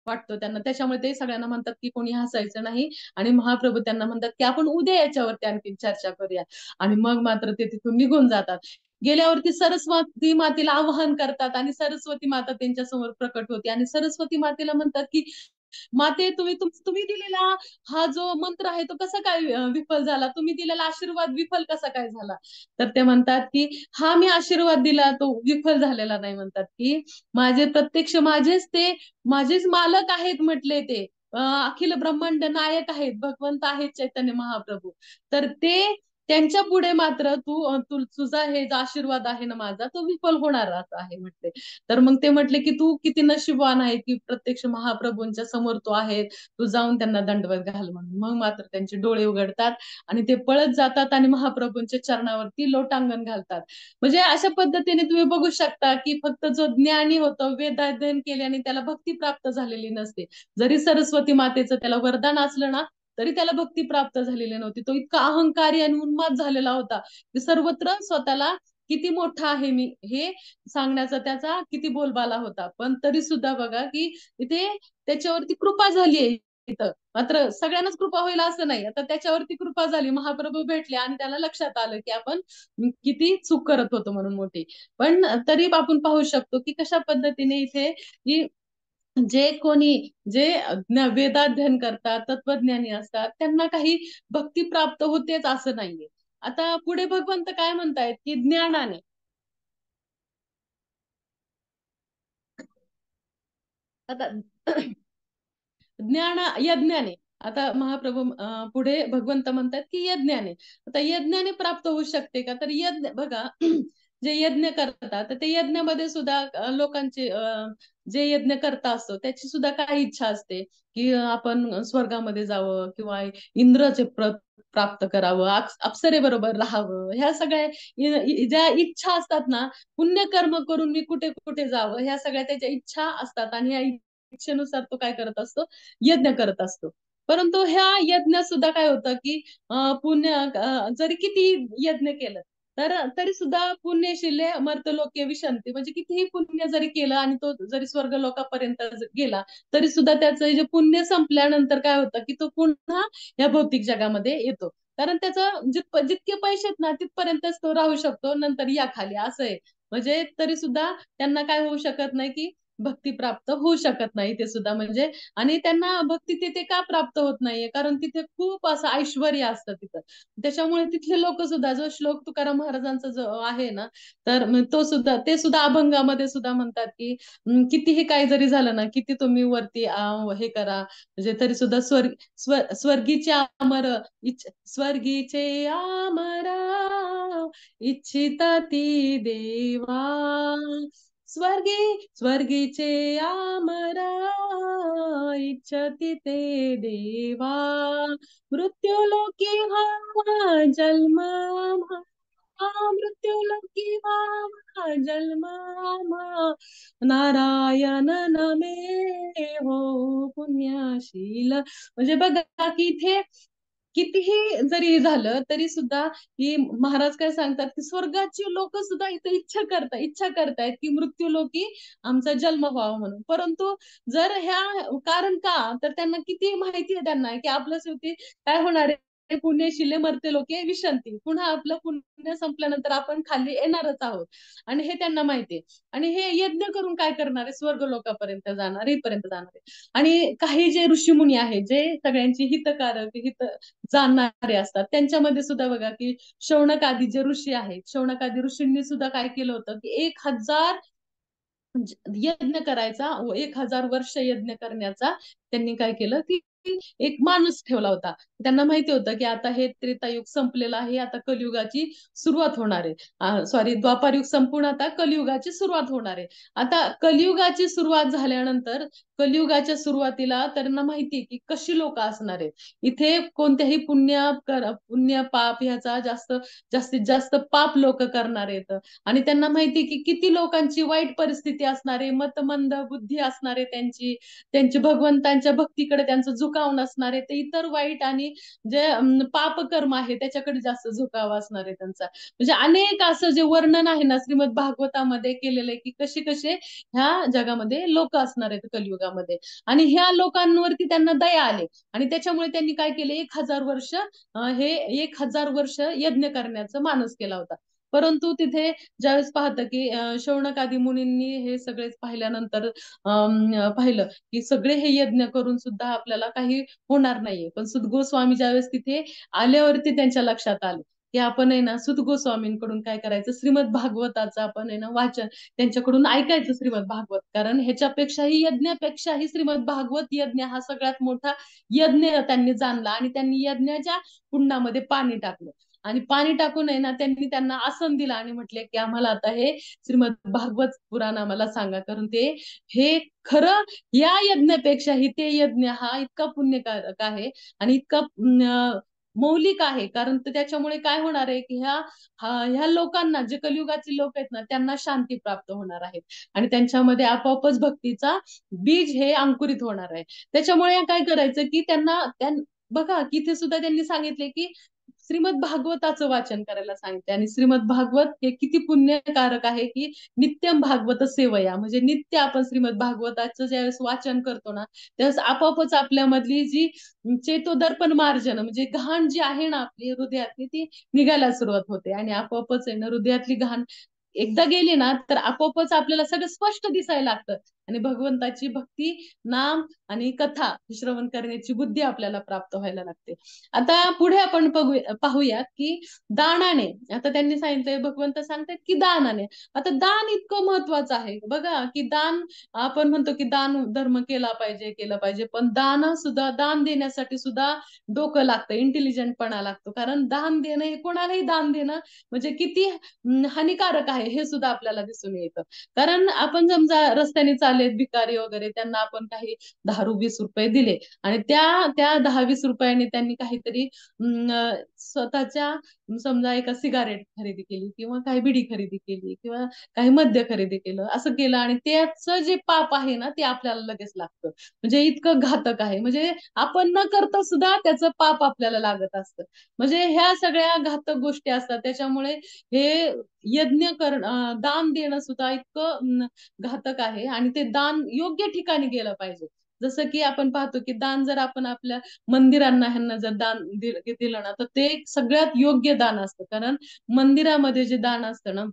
वाटतो त्यांना. त्याच्यामुळे ते सगळ्यांना म्हणतात की कोणी हसायचं नाही. आणि महाप्रभू त्यांना म्हणतात की आपण उद्या याच्यावरती आणखी चर्चा करूया. आणि मग मात्र ते तिथून निघून जातात. गेल्यावरती सरस्वती मातेला आवाहन करतात, आणि सरस्वती माता त्यांच्या समोर प्रकट होते, आणि सरस्वती मातेला म्हणतात की माते तुम्ही दिलेला हा जो मंत्र आहे तो कसा काय विफल झाला, तुम्ही दिलेला आशीर्वाद विफल कसा काय झाला. तर ते म्हणतात की हा मी आशीर्वाद दिला तो विफल झालेला नाही. म्हणतात की माझे प्रत्यक्ष माझेच मालक आहेत म्हटले ते, अखिल ब्रह्मांड नायक आहेत, भगवंत आहेत चैतन्य महाप्रभू. तर ते त्यांच्या पुढे मात्र तुझा हे जो आशीर्वाद आहे ना माझा तो विफल होणार आहे म्हटले. तर मग ते म्हटले की तू किती नशीबवान आहे की प्रत्यक्ष महाप्रभूंच्या समोर तू आहे, तू जाऊन त्यांना दंडवत घाल म्हणून. मग मात्र त्यांचे डोळे उघडतात आणि ते पळत जातात आणि महाप्रभूंच्या चरणावरती लोटांगण घालतात. म्हणजे अशा पद्धतीने तुम्ही बघू शकता की फक्त जो ज्ञानी होतो, वेदाध्ययन केले आणि त्याला भक्ती प्राप्त झालेली नसते, जरी सरस्वती मातेचं त्याला वरदान असलं ना तरी त्याला भक्ती प्राप्त झालेली नव्हती. तो इतका अहंकारी आणि उन्माद झालेला होता की सर्वत्र स्वतःला किती मोठा आहे मी हे सांगण्याचा त्याचा किती बोलबाला होता. पण तरी सुद्धा बघा की इथे त्याच्यावरती कृपा झाली आहे इथं. मात्र सगळ्यांनाच कृपा होईल असं नाही. आता त्याच्यावरती कृपा झाली, महाप्रभू भेटले आणि त्याला लक्षात आलं की आपण किती चूक करत होतो म्हणून मोठी. पण तरी आपण पाहू शकतो की कशा पद्धतीने इथे की जे कोणी जे वेदाध्ययन करतात, तत्वज्ञानी असतात, त्यांना काही भक्ती प्राप्त होतेच असं नाहीये. आता पुढे भगवंत काय म्हणतायत की ज्ञानाने आता ज्ञान यज्ञाने आता महाप्रभू पुढे भगवंत म्हणतात की यज्ञाने आता यज्ञाने प्राप्त होऊ शकते का तर यज्ञ बघा जे यज्ञ करतात तर ते यज्ञामध्ये सुद्धा लोकांचे जे यज्ञ करता असतो त्याची सुद्धा काही इच्छा असते की आपण स्वर्गामध्ये जावं किंवा इंद्रचे प्राप्त करावं अप्सरेबरोबर राहावं ह्या सगळ्या ज्या इच्छा असतात ना पुण्यकर्म करून मी कुठे कुठे जावं ह्या सगळ्या त्याच्या इच्छा असतात आणि ह्या इच्छेनुसार तो काय करत असतो यज्ञ करत असतो. परंतु ह्या यज्ञ सुद्धा काय होतं की पुण्य जरी किती यज्ञ केलं तर तरी सुद्धा पुण्यशिले मर्तलोके विशंती म्हणजे कितीही पुण्य जरी केलं आणि तो जरी स्वर्ग लोकापर्यंत गेला तरी सुद्धा त्याचं जे पुण्य संपल्यानंतर काय होतं की तो पुन्हा या भौतिक जगामध्ये येतो. कारण त्याचं जितके पैसे आहेत ना तिथपर्यंतच तो राहू शकतो नंतर या खाली असं आहे. म्हणजे तरी सुद्धा त्यांना काय होऊ शकत नाही की भक्ती प्राप्त होऊ शकत नाही ते सुद्धा म्हणजे आणि त्यांना भक्ती तिथे का प्राप्त होत नाहीये कारण तिथे खूप असं ऐश्वर असतं तिथं. त्याच्यामुळे तिथले लोक सुद्धा जो श्लोक तुकाराम महाराजांचा जो आहे ना तर तो सुद्धा ते सुद्धा अभंगामध्ये सुद्धा म्हणतात की कितीही काय जरी झालं ना किती तुम्ही वरती हे करा म्हणजे तरी सुद्धा स्वर्गीचे अमर स्वर्गीचे अमरा इच्छिता ती देवा स्वर्गी स्वर्गीचे आमरा इच्छती ते देवा मृत्यूलोकी व्हावा जन्म मृत्यूलोकी व्हावा जन्म नारायण नमे हो पुण्यशील म्हणजे बघा की इथे कितीही जरी झालं तरी सुद्धा की महाराज काय सांगतात की स्वर्गाची लोक सुद्धा इथे इच्छा करतायत की मृत्यू लोकी आमचा जन्म व्हावा म्हणून. परंतु जर ह्या कारण का तर त्यांना किती माहिती आहे त्यांना की आपल्या शेवटी काय होणार आहे पुण्यशिले मरते लोके विशंती पुन्हा आपलं पुण्य संपल्यानंतर आपण खाली येणारच आहोत आणि हे त्यांना माहिती आहे. आणि हे यज्ञ करून काय करणार आहे स्वर्ग लोकापर्यंत जाणार इथपर्यंत जाणार आहे. आणि काही जे ऋषीमुनी आहेत जे सगळ्यांची हितकारक हित जाणणारे असतात त्यांच्यामध्ये सुद्धा बघा की शौनक आदी जे ऋषी आहेत शौनक आदी ऋषींनी सुद्धा काय केलं होतं की 1000 यज्ञ करायचा 1000 वर्ष यज्ञ करण्याचा त्यांनी काय केलं की एक माणूस ठेवला होता. त्यांना माहिती होतं की आता हे त्रेतायुग संपलेलं आहे आता कलियुगाची सुरुवात होणार आहे सॉरी द्वापारयुग संपूर्ण आता कलियुगाची सुरुवात होणार आहे. आता कलियुगाची सुरुवात झाल्यानंतर कलियुगाच्या सुरुवातीला त्यांना माहिती आहे की कशी लोक असणार आहेत. इथे कोणत्याही पुण्य पाप ह्याचा जास्तीत जास्त पाप लोक करणार आहेत आणि त्यांना माहिती की किती लोकांची वाईट परिस्थिती असणारे मतमंद बुद्धी असणारे त्यांची भगवंतांच्या भक्तीकडे त्यांचं झुकाव नसणारे ते इतर वाईट आणि जे पापकर्म आहे त्याच्याकडे जास्त झुकाव असणार आहे त्यांचा. म्हणजे अनेक असं जे वर्णन आहे ना श्रीमद भागवतामध्ये केलेलं आहे की कसे कसे ह्या जगामध्ये लोक असणार आहेत कलियुगामध्ये आणि ह्या लोकांवरती त्यांना दया आले आणि त्याच्यामुळे त्यांनी काय केले 1000 वर्ष हे 1000 वर्ष यज्ञ करण्याचा मानस केला होता. परंतु तिथे ज्यावेळेस पाहतं की शौनक आदी मुनींनी हे सगळे पाहिल्यानंतर पाहिलं की सगळे हे यज्ञ करून सुद्धा आपल्याला काही होणार नाहीये. पण सुत गोस्वामी ज्यावेळेस तिथे आल्यावरती त्यांच्या लक्षात आलं की आपण आहे ना सुत गोस्वामींकडून काय करायचं श्रीमद भागवताचं आपण आहे ना वाचन त्यांच्याकडून ऐकायचं श्रीमद भागवत कारण ह्याच्यापेक्षाही यज्ञापेक्षाही श्रीमद भागवत यज्ञ हा सगळ्यात मोठा यज्ञ त्यांनी जाणला आणि त्यांनी यज्ञाच्या कुंडामध्ये पाणी टाकलं आणि पाणी टाकून आहे ना त्यांनी त्यांना आसन दिलं आणि म्हटले की आम्हाला आता हे श्रीमद भागवत पुराण आम्हाला सांगा कारण ते हे खरं या यज्ञापेक्षाही ते यज्ञ हा इतका पुण्यकारक आहे आणि इतका मौलिक आहे कारण त्याच्यामुळे काय होणार आहे की ह्या लोकांना जे कलियुगाचे लोक आहेत ना त्यांना शांती प्राप्त होणार आहे आणि त्यांच्यामध्ये आपोआपच भक्तीचा बीज हे अंकुरित होणार आहे. त्याच्यामुळे काय करायचं की त्यांना बघा की इथे सुद्धा त्यांनी सांगितले की श्रीमद भागवताचं वाचन करायला सांगते. आणि श्रीमद भागवत हे किती पुण्यकारक आहे की नित्यम भागवत सेवया, म्हणजे नित्य आपण श्रीमद भागवताचं ज्यावेळेस वाचन करतो ना, त्यावेळेस आपोआपच आपल्यामधली जी चेतोदर्पण मार्जन, म्हणजे घाण जी आहे ना आपली हृदयातली, ती निघायला सुरुवात होते. आणि आपोआपच आहे ना हृदयातली घाण एकदा गेली ना तर आपोआपच आपल्याला सगळं स्पष्ट दिसायला लागतं. आणि भगवंताची भक्ती, नाम आणि कथा श्रवण करण्याची बुद्धी आपल्याला प्राप्त व्हायला लागते. आता पुढे आपण पाहूया की दानाने, आता त्यांनी सांगितलंय, भगवंत सांगतात की दानाने. आता दान इतकं महत्वाचं आहे बघा, की दान, आपण म्हणतो की दान धर्म केला पाहिजे, पण दान देण्यासाठी सुद्धा डोकं लागतं, इंटेलिजंटपणा लागतो. कारण दान देणं हे कोणालाही दान देणं म्हणजे किती हानिकारक आहे हे सुद्धा आपल्याला दिसून येतं. कारण आपण समजा रस्त्याने चाललेत भिकारी वगैरे, त्यांना आपण काही 10-20 रुपये दिले आणि त्या त्या 10-20 रुपयाने त्यांनी काहीतरी स्वतःच्या, समजा एका सिगारेट खरेदी केली किंवा काही बिडी खरेदी केली किंवा काही मद्य खरेदी केलं, असं केलं, आणि त्याचं जे पाप आहे ना ते आपल्याला लगेच लागतं. म्हणजे इतकं घातक आहे. म्हणजे आपण न करता सुद्धा त्याचं पाप आपल्याला लागत असतं. म्हणजे ह्या सगळ्या घातक गोष्टी असतात. त्याच्यामुळे हे दान देणं सुद्धा इतकं घातक आहे. आणि ते दान योग्य ठिकाणी गेलं पाहिजे. जसं की आपण पाहतो की दान जर आपण आपल्या मंदिरांना ह्यांना जर दान दिलं ना, तर ते सगळ्यात योग्य दान असतं. कारण मंदिरामध्ये जे दान असतं ना,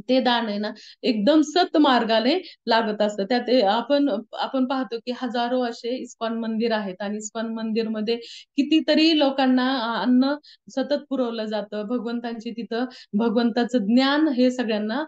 ते दान आहे ना एकदम सत मार्गाने लागत असतं. त्यात आपण आपण पाहतो की हजारो असे इस्कॉन मंदिर आहेत, आणि इस्कॉन मंदिर मध्ये कितीतरी लोकांना अन्न सतत पुरवलं जातं. भगवंतांची तिथं, भगवंताचं ज्ञान हे सगळ्यांना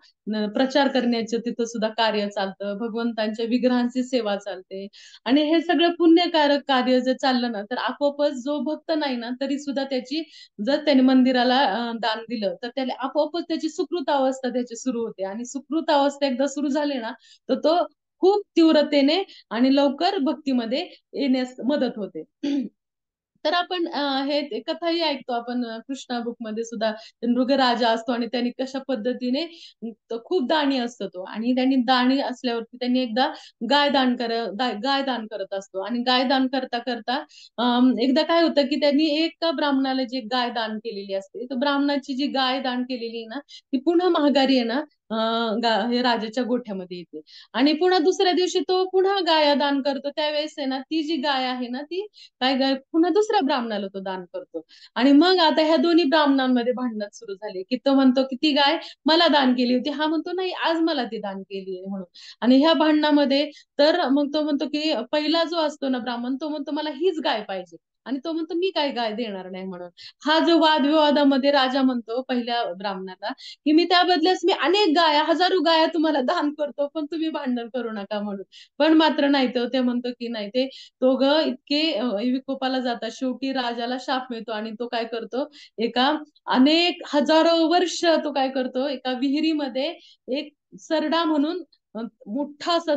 प्रचार करण्याचं तिथं सुद्धा कार्य चालतं. भगवंतांच्या विग्रहांची सेवा चालते. आणि हे सगळं पुण्यकारक कार्य जर चाललं ना, तर आपोआपच जो भक्त नाही ना तरी सुद्धा त्याची, जर त्याने मंदिराला दान दिलं तर त्याला आपोआपच त्याची सुकृत अवस्था त्याची सुरू होते. आणि सुकृत अवस्था एकदा सुरू झाली ना, तर तो खूप तीव्रतेने आणि लवकर भक्तीमध्ये येण्यास मदत होते. तर आपण हे कथाही ऐकतो आपण, कृष्णा बुक मध्ये सुद्धा मृगराजा असतो आणि त्यांनी कशा पद्धतीने, तो खूप दाणी असतो तो, आणि त्यांनी दाणी असल्यावरती त्यांनी एकदा गाय दान करत असतो. आणि गाय दान करता करता एकदा काय होतं की त्यांनी एका ब्राह्मणाला जी गाय दान केलेली असते, तर ब्राह्मणाची जी गाय दान केलेली आहे ना, ती पुन्हा महागारी आहे ना, हे राजाच्या गोठ्यामध्ये येते. आणि पुन्हा दुसऱ्या दिवशी तो पुन्हा गाया दान करतो, त्यावेळेस आहे ना ती जी गाय आहे ना, ती काय गाय पुन्हा दुसऱ्या ब्राह्मणाला तो दान करतो. आणि मग आता ह्या दोन्ही ब्राह्मणांमध्ये भांडण सुरू झाले, की तो म्हणतो की ती गाय मला दान केली होती, हा म्हणतो नाही, आज मला ती दान केली आहे म्हणून. आणि ह्या भांडणामध्ये, तर मग तो म्हणतो की पहिला जो असतो ना ब्राह्मण, तो म्हणतो मला हीच गाय पाहिजे, आणि तो म्हणतो मी काय गाय देणार नाही म्हणून. हा जो वादविवादामध्ये राजा म्हणतो पहिल्या ब्राह्मणाला की मी त्या बदल्यास मी अनेक गाया, हजारो गाया तुम्हाला दान करतो, पण तुम्ही भांडण करू नका म्हणून. पण मात्र नाही, तो ते म्हणतो की नाही, ते दोघं इतके विकोपाला जातात. शेवटी राजाला शाप मिळतो आणि तो काय करतो, एका अनेक हजारो वर्ष तो काय करतो, एका विहिरीमध्ये एक सरडा म्हणून, मोठा असा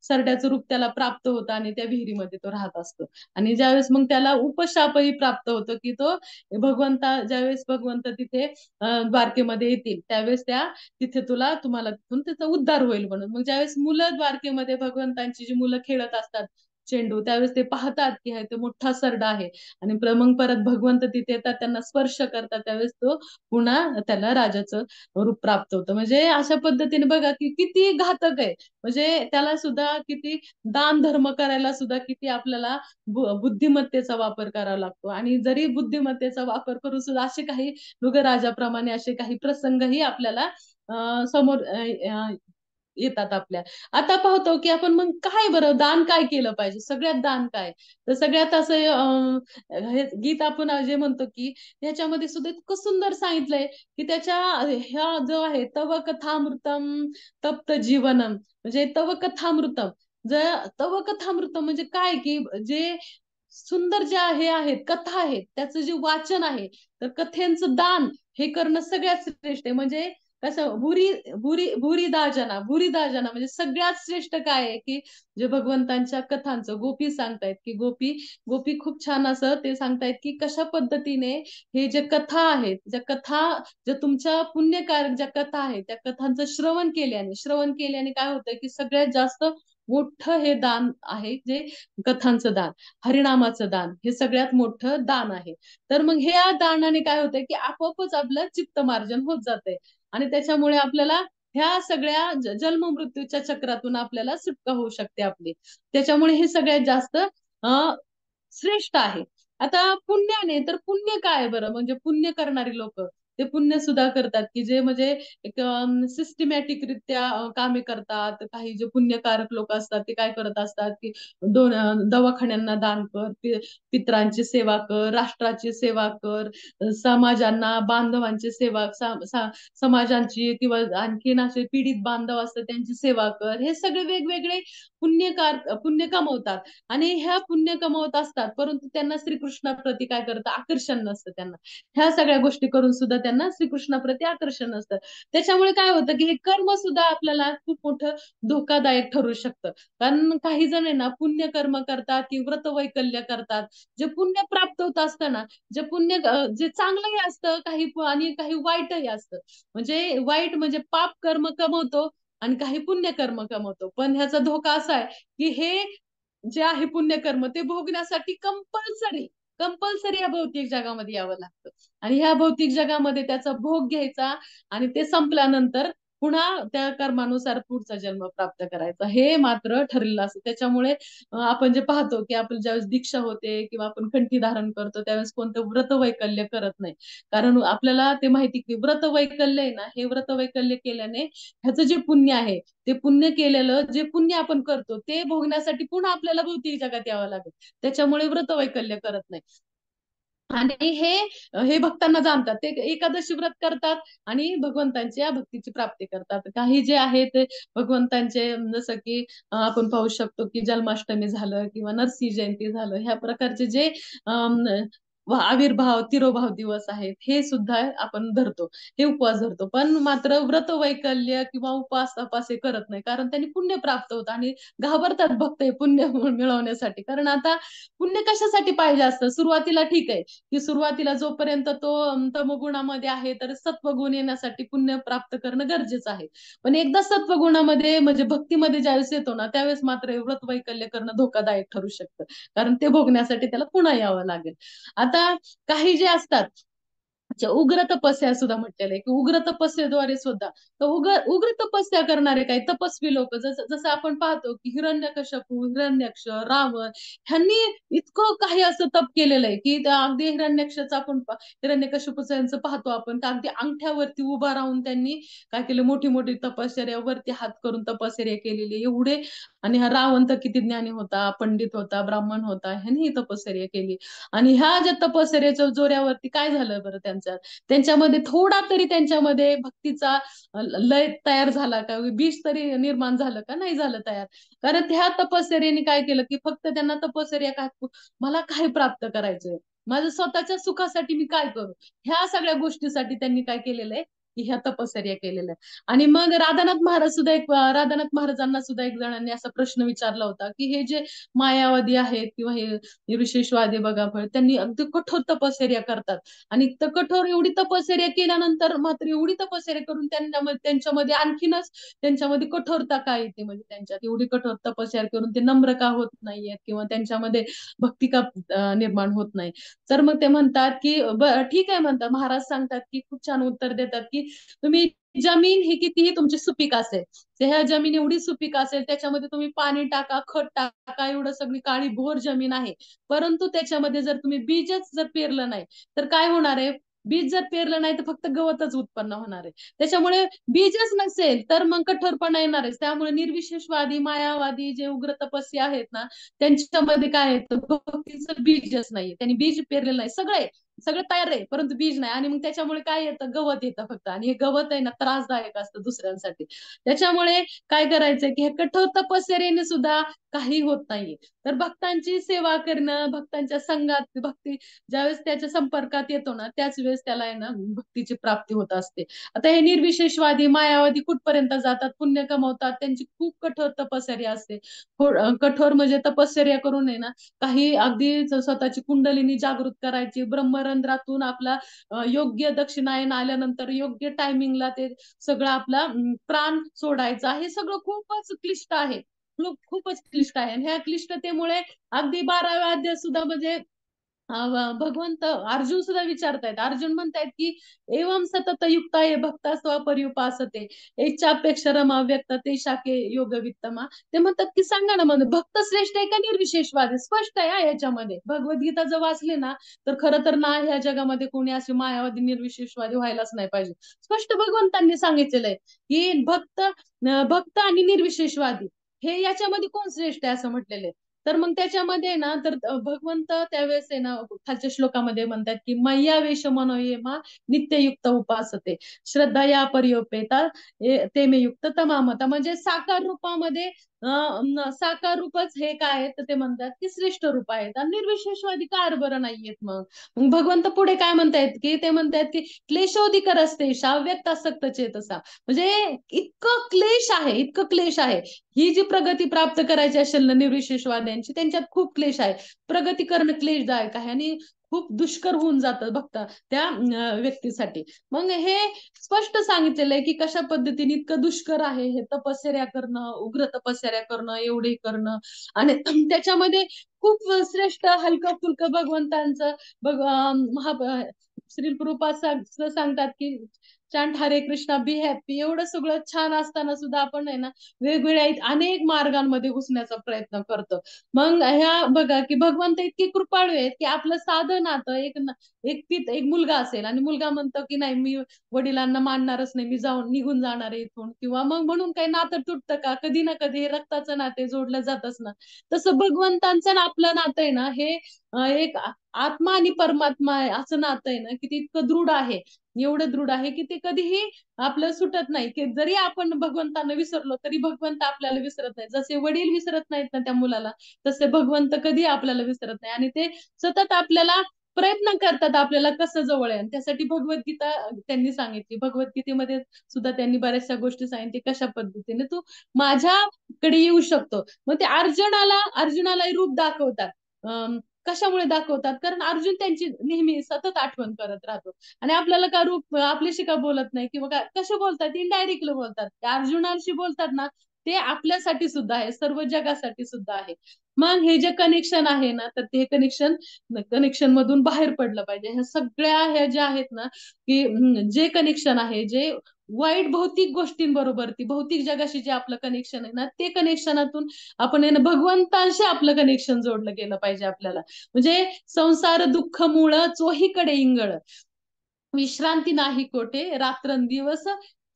सरड्याचं रूप त्याला प्राप्त होतं आणि त्या विहिरीमध्ये तो राहत असतो. आणि ज्यावेळेस मग त्याला उपशापही प्राप्त होतो की तो ज्यावेळेस भगवंत तिथे द्वारकेमध्ये येतील, त्यावेळेस तिथे तुम्हाला तिथून त्याचा उद्धार होईल म्हणून. मग ज्यावेळेस मुलं द्वारकेमध्ये भगवंतांची जी मुलं खेळत असतात चेंडू, त्यावेळेस ते पाहतात की हा तो मोठा सरडा आहे. आणि मग परत भगवंत तिथे येतात, त्यांना स्पर्श करतात, त्यावेळेस तो पुन्हा त्याला राजाचं रूप प्राप्त होतं. म्हणजे अशा पद्धतीने बघा की किती घातक आहे. म्हणजे त्याला सुद्धा किती दान धर्म करायला सुद्धा किती आपल्याला बुद्धिमत्तेचा वापर करावा लागतो. आणि जरी बुद्धिमत्तेचा वापर करून सुद्धा असे काही मृगराजाप्रमाणे असे काही प्रसंगही आपल्याला समोर येतात आपल्या. आता पाहतो की आपण मग काय बरं दान काय केलं पाहिजे, सगळ्यात दान काय, तर सगळ्यात असं हे गीत आपण जे म्हणतो की ह्याच्यामध्ये सुद्धा इतकं सुंदर सांगितलंय की त्याच्या, ह्या जो आहे तव कथामृतम तप्त जीवनम, म्हणजे तव कथामृतम, तव कथामृतम म्हणजे काय की जे सुंदर ज्या हे आहेत कथा आहेत त्याचं जे वाचन आहे, तर कथेंचं दान हे करणं सगळ्यात श्रेष्ठ आहे. म्हणजे कसं, भूरी दाजना म्हणजे सगळ्यात श्रेष्ठ काय आहे की जे भगवंतांच्या कथांचं गोपी सांगतायत की गोपी गोपी खूप छान असं ते सांगतायत की कशा पद्धतीने हे जे कथा आहेत, ज्या तुमच्या पुण्यकारक ज्या कथा आहेत, त्या कथांचं श्रवण केल्याने काय होतंय की सगळ्यात जास्त मोठं हे दान आहे, जे कथांचं दान, हरिनामाचं दान, हे सगळ्यात मोठं दान आहे. तर मग ह्या दानाने काय होतंय की आपोआपच आपलं चित्तमार्जन होत जातंय आणि त्याच्यामुळे आपल्याला ह्या सगळ्या जन्म मृत्यूच्या चक्रातून आपल्याला सुटका होऊ शकते आपली. त्याच्यामुळे हे सगळ्यात जास्त श्रेष्ठ आहे. आता पुण्याने तर पुण्य काय आहे बरं, म्हणजे पुण्य करणारी लोक ते पुण्य सुद्धा करतात की जे म्हणजे एक सिस्टमॅटिक रित्या कामे करतात. काही जे पुण्यकारक लोक असतात ते काय करत असतात की दवाखान्यांना दान कर, पित्रांची सेवा कर, राष्ट्राची सेवा कर, समाजांना बांधवांची सेवा, समाजांची किंवा आणखीन असे पीडित बांधव असतात त्यांची सेवा कर. हे सगळे वेगवेगळे पुण्य कमवतात आणि ह्या पुण्य कमवत असतात, परंतु त्यांना श्रीकृष्णाप्रती काय करतं, आकर्षण नसतं त्यांना. ह्या सगळ्या गोष्टी करून सुद्धा त्यांना श्रीकृष्णाप्रती आकर्षण नसतं. त्याच्यामुळे काय होतं की हे कर्म सुद्धा आपल्याला खूप मोठं धोकादायक ठरू शकतं. कारण काही जण आहे ना पुण्य कर्म करतात की व्रत वैकल्य करतात, जे पुण्य प्राप्त होत असतं ना, जे पुण्य जे चांगलंही असतं काही आणि काही वाईटही असतं. म्हणजे वाईट म्हणजे पाप कर्म कमवतो आणि काही पुण्य कर्म कमवतो. पण ह्याचा धोका असा आहे की हे जे आहे पुण्यकर्म ते भोगण्यासाठी कंपल्सरी कंपल्सरी या भौतिक जगामध्ये यावं लागतं आणि ह्या भौतिक जगामध्ये त्याचा भोग घ्यायचा आणि ते संपल्यानंतर पुन्हा त्या कर्मानुसार पुढचा जन्म प्राप्त करायचा, हे मात्र ठरलेलं असतं. त्याच्यामुळे आपण जे पाहतो की आपण ज्यावेळेस दीक्षा होते किंवा आपण कंठी धारण करतो त्यावेळेस कोणतं व्रत वैकल्य करत नाही. कारण आपल्याला ते माहिती की व्रत वैकल्य आहे ना, हे व्रत वैकल्य केल्याने ह्याचं जे पुण्य आहे, ते पुण्य केलेलं जे पुण्य आपण करतो ते भोगण्यासाठी पुन्हा आपल्याला भौतिक जगात यावं लागेल. त्याच्यामुळे व्रत वैकल्य करत नाही. आणि हे हे भक्तांना जाणतात, ते एकादशी व्रत करतात आणि भगवंतांच्या भक्तीची प्राप्ती करतात. काही जे आहे ते भगवंतांचे जसं की आपण पाहू शकतो की जन्माष्टमी झालं किंवा नरसिंह जयंती झालं, ह्या प्रकारचे जे अम, आविर्भाव तिरोभाव दिवस आहेत हे सुद्धा आपण धरतो, हे उपवास धरतो. पण मात्र व्रत वैकल्य किंवा उपवास तपास हे करत नाही, कारण त्यांनी पुण्य प्राप्त होतं आणि घाबरतात भक्त हे पुण्य मिळवण्यासाठी. कारण आता पुण्य कशासाठी पाहिजे असतं, सुरुवातीला ठीक आहे की सुरुवातीला जोपर्यंत तो तमगुणामध्ये आहे तर सत्वगुण येण्यासाठी पुण्य प्राप्त करणं गरजेचं आहे. पण एकदा सत्वगुणामध्ये म्हणजे भक्तीमध्ये ज्यावेळेस येतो ना त्यावेळेस मात्र हे व्रत वैकल्य करणं धोकादायक ठरू शकतं, कारण ते भोगण्यासाठी त्याला पुन्हा यावं लागेल. आता काही जे असतात, अच्छा, उग्र तपस्या सुद्धा म्हटलेलं आहे की उग्र तपस्येद्वारे सुद्धा, तर उग्र तपस्या करणारे काही तपस्वी लोक, जसं जसं आपण पाहतो की हिरण्यकश्यपू, हिरण्यक्ष, रावण ह्यांनी इतकं काही असं तप केलेलं आहे की त्या अगदी हिरण्यक्षाचं आपण हिरण्यकश्यपूचं यांचं पाहतो आपण का अगदी अंगठ्यावरती उभा राहून त्यांनी काय केलं, मोठी मोठी तपश्चर्या, वरती हात करून तपश्चर्या केलेली एवढे. आणि हा रावण तर किती ज्ञानी होता, पंडित होता, ब्राह्मण होता, ह्यांनी ही तपश्चर्या केली. आणि ह्या ज्या तपश्चर्याच्या जोऱ्यावरती काय झालं बरं, त्यांच्यामध्ये थोडा तरी त्यांच्यामध्ये भक्तीचा लय तयार झाला का, बीज तरी निर्माण झालं का, नाही झालं तयार. कारण त्या तपश्चर्याने काय केलं की फक्त त्यांना तपश्चर्या काय, मला काय प्राप्त करायचंय, माझं स्वतःच्या सुखासाठी मी काय करू, ह्या सगळ्या गोष्टीसाठी त्यांनी काय केलेलं आहे की ह्या तपश्चर्या केलेल्या आहे. आणि मग राधानाथ महाराज सुद्धा एक राधानाथ महाराजांना सुद्धा एक जणांनी असा प्रश्न विचारला होता की हे जे मायावादी आहेत किंवा हे विशेषवादी बघा त्यांनी अगदी कठोर तपश्चर्या करतात आणि कठोर एवढी तपश्चर्या केल्यानंतर मात्र एवढी तपश्चर्या करून त्यांच्यामध्ये आणखीनच त्यांच्यामध्ये कठोरता काय येते, म्हणजे त्यांच्यात एवढी कठोर तपश्चर्या करून ते नम्र का होत नाहीयेत किंवा त्यांच्यामध्ये भक्ती का निर्माण होत नाही. तर मग ते म्हणतात की ठीक आहे, म्हणतात महाराज सांगतात की खूप छान उत्तर देतात की तुम्ही जमीन ही कितीही तुमची सुपीक असेल, ह्या जमीन एवढी सुपीक असेल त्याच्यामध्ये तुम्ही पाणी टाका, खत टाका, एवढं सगळी काळी भोर जमीन आहे, परंतु त्याच्यामध्ये जर तुम्ही बीजच जर पेरलं नाही तर काय होणार आहे, बीज जर पेरलं नाही तर फक्त गवतच उत्पन्न होणार आहे. त्याच्यामुळे बीजच नसेल तर मग कठोरपणा येणारच. त्यामुळे निर्विशेषवादी, मायावादी जे उग्र तपस्या आहेत ना, त्यांच्यामध्ये काय येतं, भक्तीचं बीजच नाहीये, त्यांनी बीज पेरलेलं नाही, सगळं सगळं तयार आहे परंतु बीज नाही. आणि मग त्याच्यामुळे काय येतं, गवत येतं फक्त, आणि हे गवत आहे ना त्रासदायक असतं दुसऱ्यांसाठी. त्याच्यामुळे काय करायचंय की हे कठोर तपश्चर्येने सुद्धा काही होत नाहीये. तर भक्तांची सेवा करणं, भक्तांच्या संघात भक्ती ज्यावेळेस त्याच्या संपर्कात येतो ना त्याच वेळेस त्याला आहे ना भक्तीची प्राप्ती होत असते. आता हे निर्विशेषवादी, मायावादी कुठपर्यंत जातात, पुण्य कमवतात, त्यांची खूप कठोर तपश्चर्या असते. कठोर म्हणजे तपश्चर्या करून आहे ना काही अगदी स्वतःची कुंडलिनी जागृत करायची, ब्रह्मरंध्रातून आपला योग्य दक्षिणायन आल्यानंतर योग्य टायमिंगला ते सगळं आपला प्राण सोडायचा, हे सगळं खूपच क्लिष्ट आहे. खूपच क्लिष्ट आहे. आणि ह्या क्लिष्टतेमुळे अगदी 12व्या अध्याय सुद्धा म्हणजे भगवंत अर्जुन सुद्धा विचारतायत. अर्जुन म्हणतायत की एवम सतत युक्ता ये भक्ता स्व पर्युपासते इच्छापेक्षा रमा व्यक्त ते शाके योग वित्तमा. ते म्हणतात की सांगा ना, म्हणजे भक्त श्रेष्ठ आहे का निर्विशेषवादी? स्पष्ट आहे याच्यामध्ये. भगवद्गीता जर वाचली ना, तर खरं तर ना ह्या जगामध्ये कोणी अशी मायावादी निर्विशेषवादी व्हायलाच नाही पाहिजे. स्पष्ट भगवंतांनी सांगितलेलं आहे की भक्त आणि निर्विशेषवादी हे याच्यामध्ये कोण श्रेष्ठ आहे असं म्हटलेलं आहे. तर मग त्याच्यामध्ये ना तर भगवंत त्यावेळेस आहे ना खालच्या श्लोकामध्ये म्हणतात की मय्या वेश मनोयेमा नित्ययुक्त उपासते श्रद्धा या परियोपेता ते मे युक्त तमामता. म्हणजे साकार रूपामध्ये साकार रूपच हे काय आहे तर ते म्हणतात की श्रेष्ठ रूप आहेत आणि निर्विशेषवादी कार बरं नाहीयेत. मग भगवंत पुढे काय म्हणतायत की ते म्हणतायत की क्लेशोधिकर असते व्यक्त असक्त चेतसा. म्हणजे इतकं क्लेश आहे, इतकं क्लेश आहे. ही जी प्रगती प्राप्त करायची असेल ना निर्विशेषवाद्यांची, त्यांच्यात खूप क्लेश आहे. प्रगती करणं क्लेशदायक आहे आणि खूप दुष्कर होऊन जातं बघता त्या व्यक्तीसाठी. मग हे स्पष्ट सांगितलेलं आहे की कशा पद्धतीने इतकं दुष्कर आहे हे तपश्चर्या करणं, उग्र तपश्चर्या करणं, एवढे करणं. आणि त्याच्यामध्ये खूप श्रेष्ठ हलकं फुलकं भगवंतांचं श्री कृपा सांगतात की चांट हरे कृष्णा बी हॅप्पी एवढं सगळं छान असताना सुद्धा आपण आहे ना वेगवेगळ्या अनेक मार्गांमध्ये घुसण्याचा प्रयत्न करतो. मग ह्या बघा की भगवंत इतके कृपाळू आहेत की आपलं साधं नातं एक मुलगा असेल आणि मुलगा म्हणतो की नाही मी वडिलांना मानणारच नाही, मी निघून जाणार आहे इथून, किंवा मग म्हणून काही नातं तुटतं का? कधी ना कधी हे रक्ताचं नाते जोडलं जातच ना. तसं भगवंतांचं ना आपलं नातं आहे ना हे एक आत्मा आणि परमात्मा आहे असं नातं आहे ना की ते इतकं दृढ आहे, एवढं दृढ आहे की ते कधीही आपलं सुटत नाही. की जरी आपण भगवंतांना विसरलो तरी भगवंत आपल्याला विसरत नाही. जसे वडील विसरत नाहीत ना त्या मुलाला, तसे भगवंत कधी आपल्याला विसरत नाही आणि ते सतत आपल्याला प्रयत्न करतात आपल्याला कसं जवळ आहे. त्यासाठी भगवद्गीता त्यांनी सांगितली. भगवद्गीतेमध्ये सुद्धा त्यांनी बऱ्याचशा गोष्टी सांगितली कशा पद्धतीने तू माझ्याकडे येऊ शकतो. मग ते अर्जुनाला रूप दाखवतात. कशामुळे दाखवतात? कारण अर्जुन त्यांची नेहमी सतत आठवण करत राहतो. आणि आपल्याला का रूप आपल्याशी का बोलत नाही किंवा कसे बोलतात? इनडायरेक्टली बोलतात. त्या अर्जुनाशी बोलतात ना ते आपल्यासाठी सुद्धा आहे, सर्व जगासाठी सुद्धा आहे. मग हे जे कनेक्शन आहे ना तर ते कनेक्शन मधून बाहेर पडलं पाहिजे. ह्या सगळ्या ह्या ज्या आहेत ना की जे कनेक्शन आहे, जे वाईट भौतिक गोष्टींबरोबर ती भौतिक जगाशी जे आपलं कनेक्शन आहे ना ते कनेक्शनातून आपण आहे ना भगवंतांशी आपलं कनेक्शन जोडलं गेलं पाहिजे आपल्याला. म्हणजे संसार दुःख मूळ चोहीकडे इंगळ विश्रांती नाही कोठे रात्रंदिवस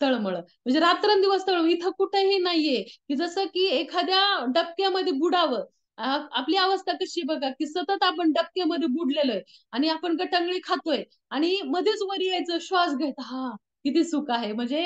तळमळ. म्हणजे रात्रंदिवस तळमळ इथं कुठेही नाहीये की जसं की एखाद्या डबक्यामध्ये बुडावं. आपली अवस्था कशी बघा की सतत आपण डबक्यामध्ये बुडलेलो आहे आणि आपण गटांगळी खातोय आणि मध्येच वर यायचं श्वास घ्यायचा, हा किती सुख आहे. म्हणजे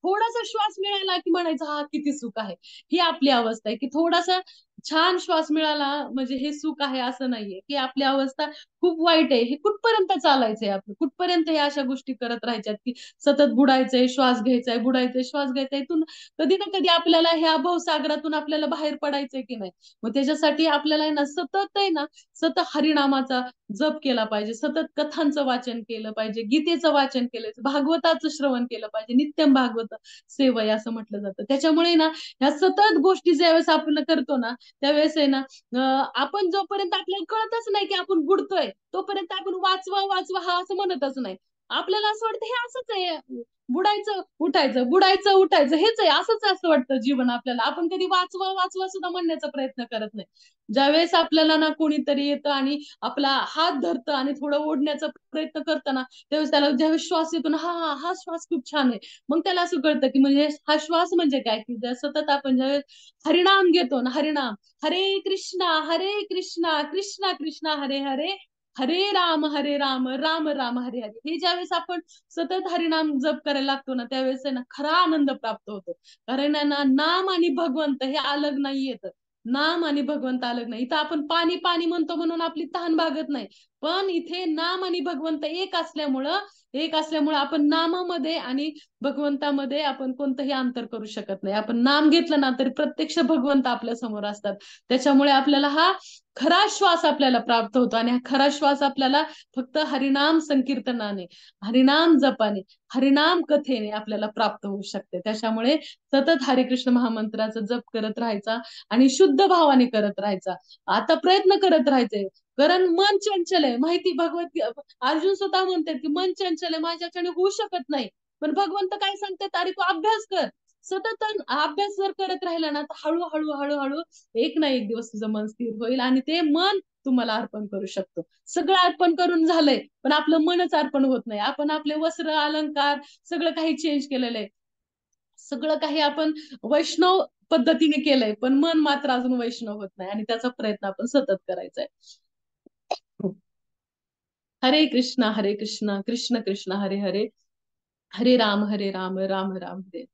थोडासा श्वास मिळाला की म्हणायचं हा किती सुख आहे. ही आपली अवस्था आहे की थोडासा छान श्वास मिळाला म्हणजे हे सुख आहे असं नाहीये. की आपली अवस्था खूप वाईट आहे. हे कुठपर्यंत चालायचंय आपलं? कुठपर्यंत या अशा गोष्टी करत राहायच्यात की सतत बुडायचंय, श्वास घ्यायचाय, बुडायचंय, श्वास घ्यायचाय. इथून कधी ना कधी आपल्याला ह्या भवसागरातून आपल्याला बाहेर पडायचंय की नाही. मग त्याच्यासाठी आपल्याला आहे ना सतत हरिनामाचा जप केला पाहिजे, सतत कथांचं वाचन केलं पाहिजे, गीतेचं वाचन केलं, भागवताचं श्रवण केलं पाहिजे, नित्यम भागवत सेवय असं म्हटलं जातं. त्याच्यामुळे ना ह्या सतत गोष्टी ज्यावेळेस आपण करतो ना त्यावेळेस आहे ना आपण जोपर्यंत आपल्याला कळतच नाही की आपण बुडतोय तोपर्यंत आपण वाचवा वाचवा हा असं म्हणतच नाही. आपल्याला असं वाटतं हे असंच आहे, बुडायचं उठायचं, बुडायचं उठायचं, हेच आहे, असंच असं वाटतं जीवन आपल्याला. आपण कधी वाचवा वाचवा सुद्धा म्हणण्याचा प्रयत्न करत नाही. ज्यावेळेस आपल्याला ना कोणीतरी येतं आणि आपला हात धरतं आणि थोडं ओढण्याचा प्रयत्न करतं ना त्यावेळेस त्याला ज्यावेळेस श्वास येतो ना हा हा हा श्वास खूप छान आहे. मग त्याला असं कळतं की म्हणजे हा श्वास म्हणजे काय की सतत आपण ज्यावेळेस हरिनाम घेतो ना, हरिनाम हरे कृष्णा कृष्णा कृष्णा हरे हरे हरे राम राम राम हरे हरे, हे ज्यावेळेस आपण सतत हरिनाम जप करायला लागतो ना त्यावेळेस आहे ना खरा आनंद प्राप्त होतो. कारण आहे ना नाम आणि भगवंत हे अलग नाही येत. नाम आणि भगवंत अलग नाही. इथं आपण पाणी पाणी म्हणतो म्हणून आपली तहान भागत नाही. पण इथे नाम आणि भगवंत एक असल्यामुळं आपण नामामध्ये आणि भगवंतामध्ये आपण कोणतंही अंतर करू शकत नाही. आपण नाम घेतलं ना तरी प्रत्यक्ष भगवंत आपल्या समोर असतात. त्याच्यामुळे आपल्याला हा खरा श्वास आपल्याला प्राप्त होतो आणि हा खरा श्वास आपल्याला फक्त हरिनाम संकीर्तनाने, हरिनाम जपाने, हरिनाम कथेने आपल्याला प्राप्त होऊ शकते. त्याच्यामुळे सतत हरे कृष्ण महामंत्राचा जप करत राहायचा आणि शुद्ध भावाने करत राहायचा. आता प्रयत्न करत राहायचे, कारण मन चंचल आहे. माहिती भगवत अर्जुन स्वतः म्हणतात की मन चंचल आहे, माझ्याच्याने होऊ शकत नाही. पण भगवंत काय सांगतात, अरे तू अभ्यास कर. सतत अभ्यास जर करत राहिला ना तर हळूहळू हळूहळू एक ना एक दिवस तुझं मन स्थिर होईल आणि ते मन तुम्हाला अर्पण करू शकतो. सगळं अर्पण करून झालंय पण आपलं मनच अर्पण होत नाही. आपण आपले वस्त्र अलंकार सगळं काही चेंज केलेलं आहे. सगळं काही आपण वैष्णव पद्धतीने केलंय पण मन मात्र अजून वैष्णव होत नाही आणि त्याचा प्रयत्न आपण सतत करायचा आहे. हरे कृष्ण कृष्ण कृष्ण हरे हरे, हरे राम राम राम हरे.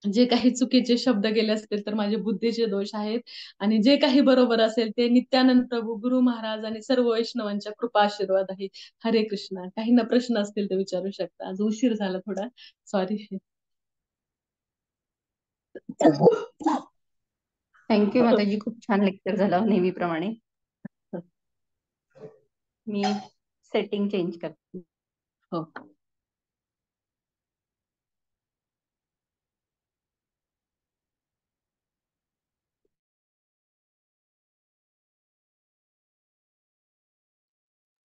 जे काही चुकीचे शब्द गेले असतील तर माझे बुद्धीचे दोष आहेत आणि जे काही बरोबर असेल ते नित्यानंद प्रभू गुरु महाराज आणि सर्व वैष्णवांच्या कृपा आशीर्वाद आहे. हरे कृष्ण. काही ना प्रश्न असतील तर विचारू शकता. आज उशीर झाला थोडा, सॉरी.
थँक्यू माताजी, खूप छान लेक्चर झालं नेहमीप्रमाणे. मी सेटिंग चेंज करते.
हो.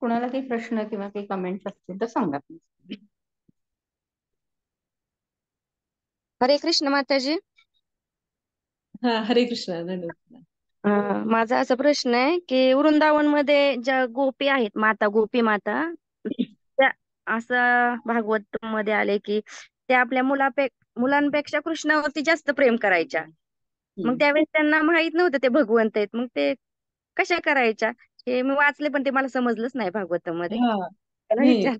कुणाला काही प्रश्न किंवा काही कमेंट्स असतील तर सांगा प्लीज.
हरे कृष्ण माताजी.
हा, हरे कृष्ण. धन्यवाद.
माझा असा प्रश्न आहे की वृंदावन मध्ये ज्या गोपी आहेत, माता गोपी माता, त्या असं भागवत मध्ये आले की त्या आपल्या मुलांपेक्षा कृष्णावरती जास्त प्रेम करायच्या. मग त्यावेळेस त्यांना माहित नव्हतं ते भगवंत आहेत, मग ते कशा करायच्या? हे मी वाचले पण ते मला समजलंच नाही भागवतामध्ये.
हा,
त्याला
नाही
विचार.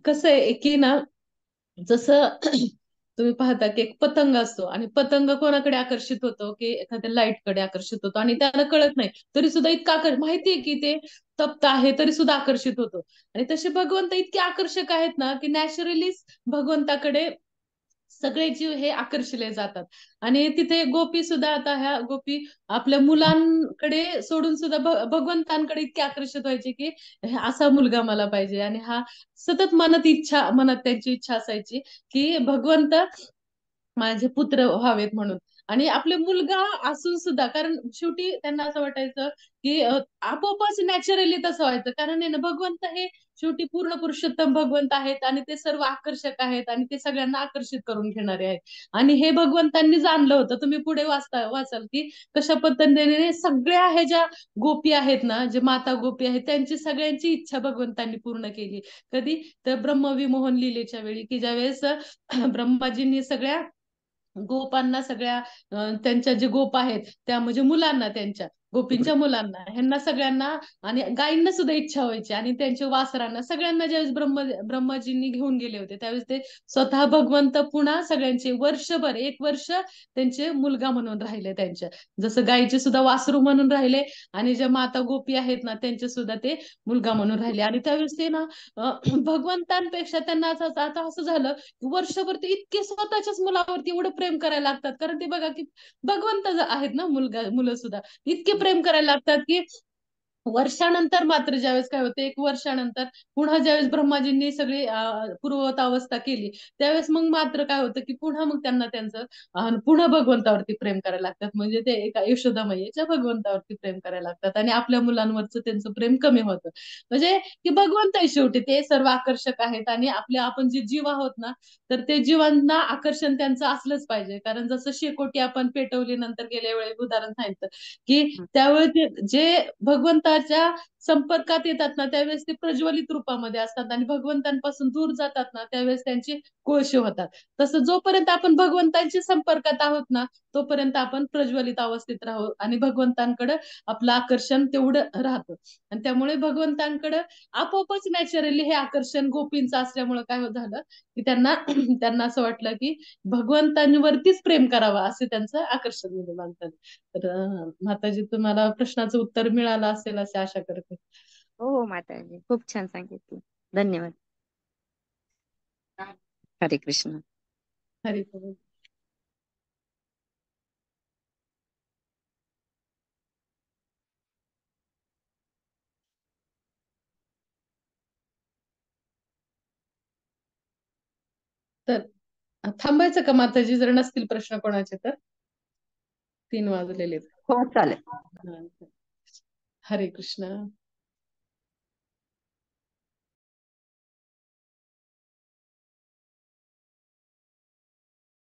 कसं आहे की ना, जसं तुम्ही पाहता की एक पतंग असतो आणि पतंग कोणाकडे आकर्षित होतो की एखाद्या लाईटकडे आकर्षित होतो आणि त्याला कळत नाही तरी सुद्धा इतका माहितीये की ते तप्त आहे तरी सुद्धा आकर्षित होतो. आणि तसे भगवंत इतके आकर्षक आहेत ना की नॅचरली भगवंताकडे सगळे जीव हे आकर्षले जातात. आणि तिथे गोपी सुद्धा, आता ह्या गोपी आपल्या मुलांकडे सोडून सुद्धा भगवंतांकडे इतके आकर्षित व्हायचे की असा मुलगा मला पाहिजे. आणि हा सतत मनात त्यांची इच्छा असायची की भगवंत माझे पुत्र व्हावेत म्हणून. आणि आपले मुलगा असून सुद्धा, कारण शेवटी त्यांना असं वाटायचं की आपोआपच नॅचरली तसं व्हायचं, कारण आहे ना भगवंत हे शेवटी पूर्ण पुरुषोत्तम भगवंत आहेत आणि ते सर्व आकर्षक आहेत आणि ते सगळ्यांना आकर्षित करून घेणारे आहेत. आणि हे भगवंतांनी जाणलं होतं. तुम्ही पुढे वाचाल की कशा पद्धतीने सगळ्या ह्या ज्या गोपी आहेत ना, जे माता गोपी आहेत, त्यांची सगळ्यांची इच्छा भगवंतांनी पूर्ण केली. कधी? तर ब्रह्मविमोहन लीलेच्या वेळी, की ज्यावेळेस ब्रह्माजींनी सगळ्या गोपांना, सगळ्या त्यांच्या जे गोप आहेत त्या म्हणजे मुलांना, त्यांच्या गोपींच्या मुलांना, ह्यांना सगळ्यांना आणि गायींना सुद्धा इच्छा व्हायची आणि त्यांच्या वासरांना सगळ्यांना ज्यावेळेस ब्रह्माजींनी घेऊन गेले होते त्यावेळेस ते स्वतः भगवंत पुन्हा सगळ्यांचे वर्षभर, 1 वर्ष त्यांचे मुलगा म्हणून राहिले. त्यांच्या जसं गायीचे सुद्धा वासरू म्हणून राहिले आणि ज्या माता गोपी आहेत ना त्यांचे सुद्धा ते मुलगा म्हणून राहिले. आणि त्यावेळेस ते ना भगवंतांपेक्षा त्यांना आता असं झालं वर्षभर ते इतके स्वतःच्याच मुलावरती एवढं प्रेम करायला लागतात. कारण ते बघा की भगवंत आहेत ना, मुलं सुद्धा इतके प्रेम करायला लागतात की वर्षानंतर मात्र ज्यावेळेस काय होतं, 1 वर्षानंतर पुन्हा ज्यावेळेस ब्रह्माजींनी सगळी पूर्ववत अवस्था केली त्यावेळेस मग मात्र काय होतं की पुन्हा मग त्यांना त्यांचं पुन्हा भगवंतावरती प्रेम करायला लागतात. म्हणजे ते एका यशोदामाईच्या भगवंतावरती प्रेम करायला लागतात आणि आपल्या मुलांवरचं त्यांचं प्रेम कमी होतं. म्हणजे की भगवंत आहे शेवटी, ते सर्व आकर्षक आहेत आणि आपण जे जीव आहोत ना, तर ते जीवांना आकर्षण त्यांचं असलंच पाहिजे. कारण जसं शेकोटी आपण पेटवली नंतर गेल्या वेळेस उदाहरण सांगितलं की त्यावेळेस जे भगवंताच्या संपर्कात येतात ना त्यावेळेस ते प्रज्वलित रूपामध्ये असतात आणि भगवंतांपासून दूर जातात ना त्यावेळेस त्यांची कोळशी होतात. तसं जोपर्यंत आपण भगवंतांच्या संपर्कात आहोत ना तोपर्यंत आपण प्रज्वलित अवस्थेत राहू आणि भगवंतांकडे आपलं आकर्षण तेवढं राहतं. आणि त्यामुळे भगवंतांकडे आपोआपच नॅचरली हे आकर्षण गोपींचं असल्यामुळे काय झालं की त्यांना त्यांना असं वाटलं की भगवंतांवरतीच प्रेम करावं असे त्यांचं आकर्षण निर्माण झालं. तर माताजी, तुम्हाला प्रश्नाचं उत्तर मिळालं असेल अशी आशा करते.
हो हो माताजी, खूप छान सांगितलं. धन्यवाद. हरे कृष्ण.
हरी बोल. तर थांबायचं का माताजी, जर नसतील प्रश्न कोणाचे तर? 3 वाजलेले.
हो चालेल.
हरे कृष्ण.